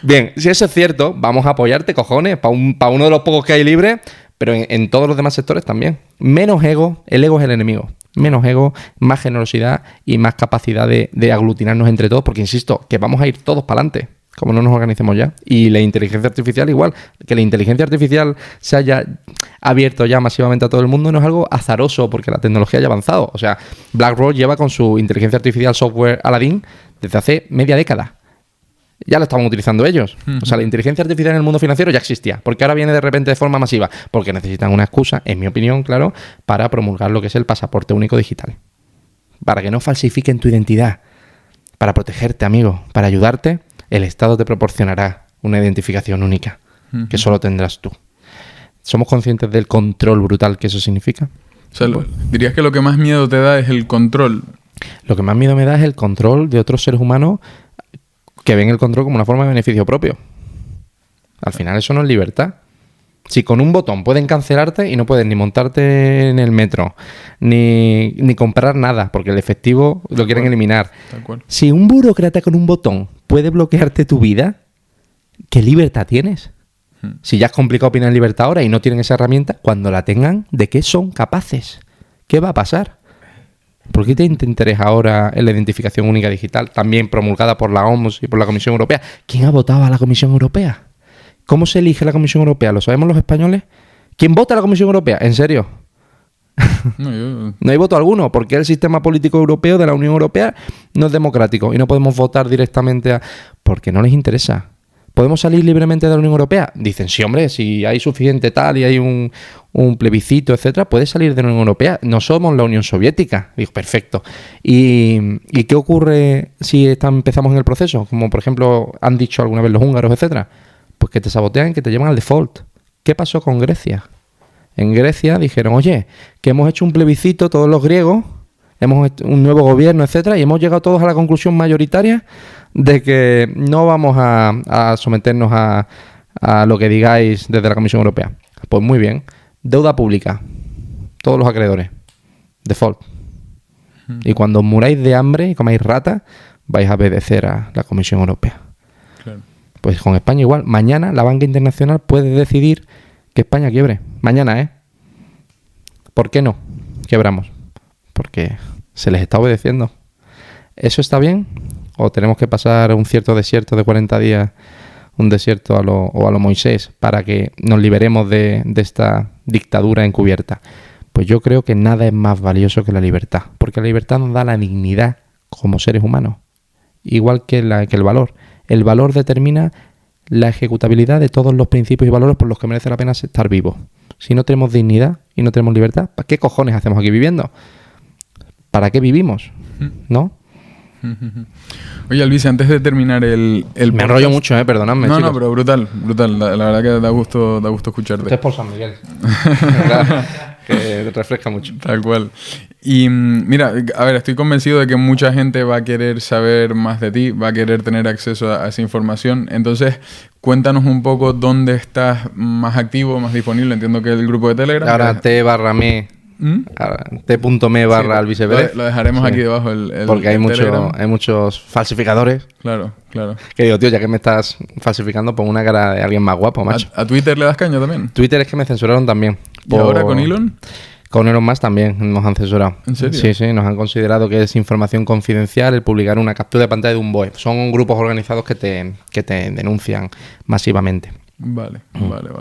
Bien, si eso es cierto, vamos a apoyarte, cojones, para uno de los pocos que hay libres, pero en todos los demás sectores también. Menos ego, el ego es el enemigo. Menos ego, más generosidad y más capacidad de aglutinarnos entre todos, porque insisto, que vamos a ir todos para adelante, como no nos organicemos ya. Y la inteligencia artificial igual, que la inteligencia artificial se haya abierto ya masivamente a todo el mundo no es algo azaroso, porque la tecnología haya avanzado. O sea, BlackRock lleva con su inteligencia artificial software Aladdin desde hace media década. Ya lo estaban utilizando ellos. O sea, la inteligencia artificial en el mundo financiero ya existía. Porque ahora viene de repente de forma masiva. Porque necesitan una excusa, en mi opinión, claro, para promulgar lo que es el pasaporte único digital. Para que no falsifiquen tu identidad. Para protegerte, amigo. Para ayudarte, el Estado te proporcionará una identificación única. Que solo tendrás tú. ¿Somos conscientes del control brutal que eso significa? O sea, dirías que lo que más miedo te da es el control. Lo que más miedo me da es el control de otros seres humanos que ven el control como una forma de beneficio propio. Al final eso no es libertad. Si con un botón pueden cancelarte y no puedes ni montarte en el metro, ni comprar nada, porque el efectivo lo quieren eliminar. Si un burócrata con un botón puede bloquearte tu vida, ¿qué libertad tienes? Si ya es complicado opinar en libertad ahora y no tienen esa herramienta, cuando la tengan, ¿de qué son capaces? ¿Qué va a pasar? ¿Por qué te interés ahora en la identificación única digital, también promulgada por la OMS y por la Comisión Europea? ¿Quién ha votado a la Comisión Europea? ¿Cómo se elige la Comisión Europea? ¿Lo sabemos los españoles? ¿Quién vota a la Comisión Europea? ¿En serio? No hay voto alguno, porque el sistema político europeo de la Unión Europea no es democrático y no podemos votar directamente porque no les interesa. ¿Podemos salir libremente de la Unión Europea? Dicen, sí, hombre, si hay suficiente tal y hay un plebiscito, etcétera, puedes salir de la Unión Europea. No somos la Unión Soviética. Digo, perfecto. ¿Y qué ocurre si empezamos en el proceso? Como, por ejemplo, han dicho alguna vez los húngaros, etcétera. Pues que te sabotean, que te llevan al default. ¿Qué pasó con Grecia? En Grecia dijeron, oye, que hemos hecho un plebiscito todos los griegos, hemos hecho un nuevo gobierno, etcétera, y hemos llegado todos a la conclusión mayoritaria de que no vamos a someternos a lo que digáis desde la Comisión Europea. Pues muy bien. Deuda pública. Todos los acreedores. Default. Y cuando os muráis de hambre y comáis rata, vais a obedecer a la Comisión Europea. Claro. Pues con España igual. Mañana la banca internacional puede decidir que España quiebre. Mañana, ¿eh? ¿Por qué no? Quebramos. Porque se les está obedeciendo. ¿Eso está bien? ¿O tenemos que pasar un cierto desierto de 40 días, un desierto a lo Moisés, para que nos liberemos de esta dictadura encubierta? Pues yo creo que nada es más valioso que la libertad, porque la libertad nos da la dignidad como seres humanos, igual que el valor. El valor determina la ejecutabilidad de todos los principios y valores por los que merece la pena estar vivos. Si no tenemos dignidad y no tenemos libertad, ¿para qué cojones hacemos aquí viviendo? ¿para qué vivimos? ¿No? Oye, Alvise, antes de terminar el podcast... Me enrollo mucho, perdonadme, No, chicos. no, pero brutal. La verdad que da gusto escucharte. Esto es por San Miguel. Claro, que refresca mucho. Tal cual. Y mira, a ver, estoy convencido de que mucha gente va a querer saber más de ti, va a querer tener acceso a esa información. Entonces, cuéntanos un poco dónde estás más activo, más disponible. Entiendo que es el grupo de Telegram. Ahora t.me Alvise Pérez. Lo dejaremos aquí debajo. Porque hay muchos falsificadores. Claro. Que digo, tío, ya que me estás falsificando, pon una cara de alguien más guapo, macho. ¿A Twitter le das caña también? Twitter es que me censuraron también. ¿Y ahora con Elon? Con Elon Musk también nos han censurado. ¿En serio? Sí, nos han considerado que es información confidencial el publicar una captura de pantalla de un BOE. Son grupos organizados que te denuncian masivamente. Vale.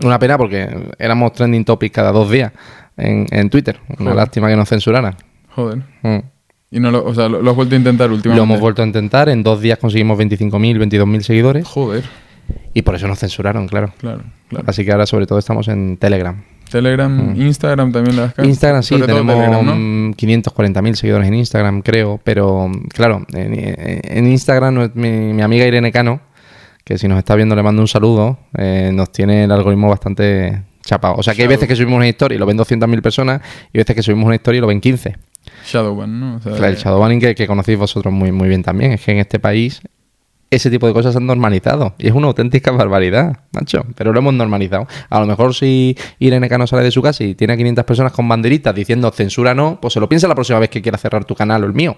Una pena porque éramos trending topic cada 2 días en Twitter. Una lástima que nos censuraran. Joder. ¿Y no lo has vuelto a intentar últimamente? Lo hemos vuelto a intentar. En 2 días conseguimos 25.000, 22.000 seguidores. Joder. Y por eso nos censuraron, claro. Claro. Así que ahora sobre todo estamos en Telegram. Instagram también le das caña. Instagram sí, tenemos Telegram, ¿no? 540.000 seguidores en Instagram, creo. Pero claro, en Instagram mi amiga Irene Cano, que si nos está viendo le mando un saludo, nos tiene el algoritmo bastante chapado. O sea que hay veces que subimos una historia y lo ven 200.000 personas y veces que subimos una historia y lo ven 15. Shadowban, ¿no? O sea, claro, el shadowbanning que conocéis vosotros muy, muy bien también. Es que en este país ese tipo de cosas se han normalizado. Y es una auténtica barbaridad, macho. Pero lo hemos normalizado. A lo mejor si Irene Cano sale de su casa y tiene a 500 personas con banderitas diciendo censura no, pues se lo piensa la próxima vez que quiera cerrar tu canal o el mío.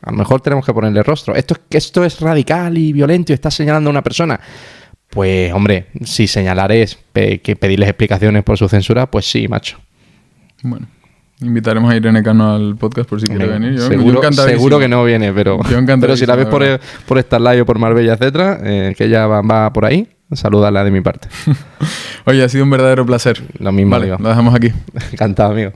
A lo mejor tenemos que ponerle rostro. Esto es radical y violento y está señalando a una persona. Pues, hombre, si señalar es que pedirles explicaciones por su censura, pues sí, macho. Bueno, invitaremos a Irene Cano al podcast por si quiere venir. Yo seguro que no viene, pero si la ves por Starlight o por Marbella, etcétera, que ella va por ahí, salúdala de mi parte. Oye, ha sido un verdadero placer. Lo mismo, vale, amigo. Lo dejamos aquí. Encantado, amigo.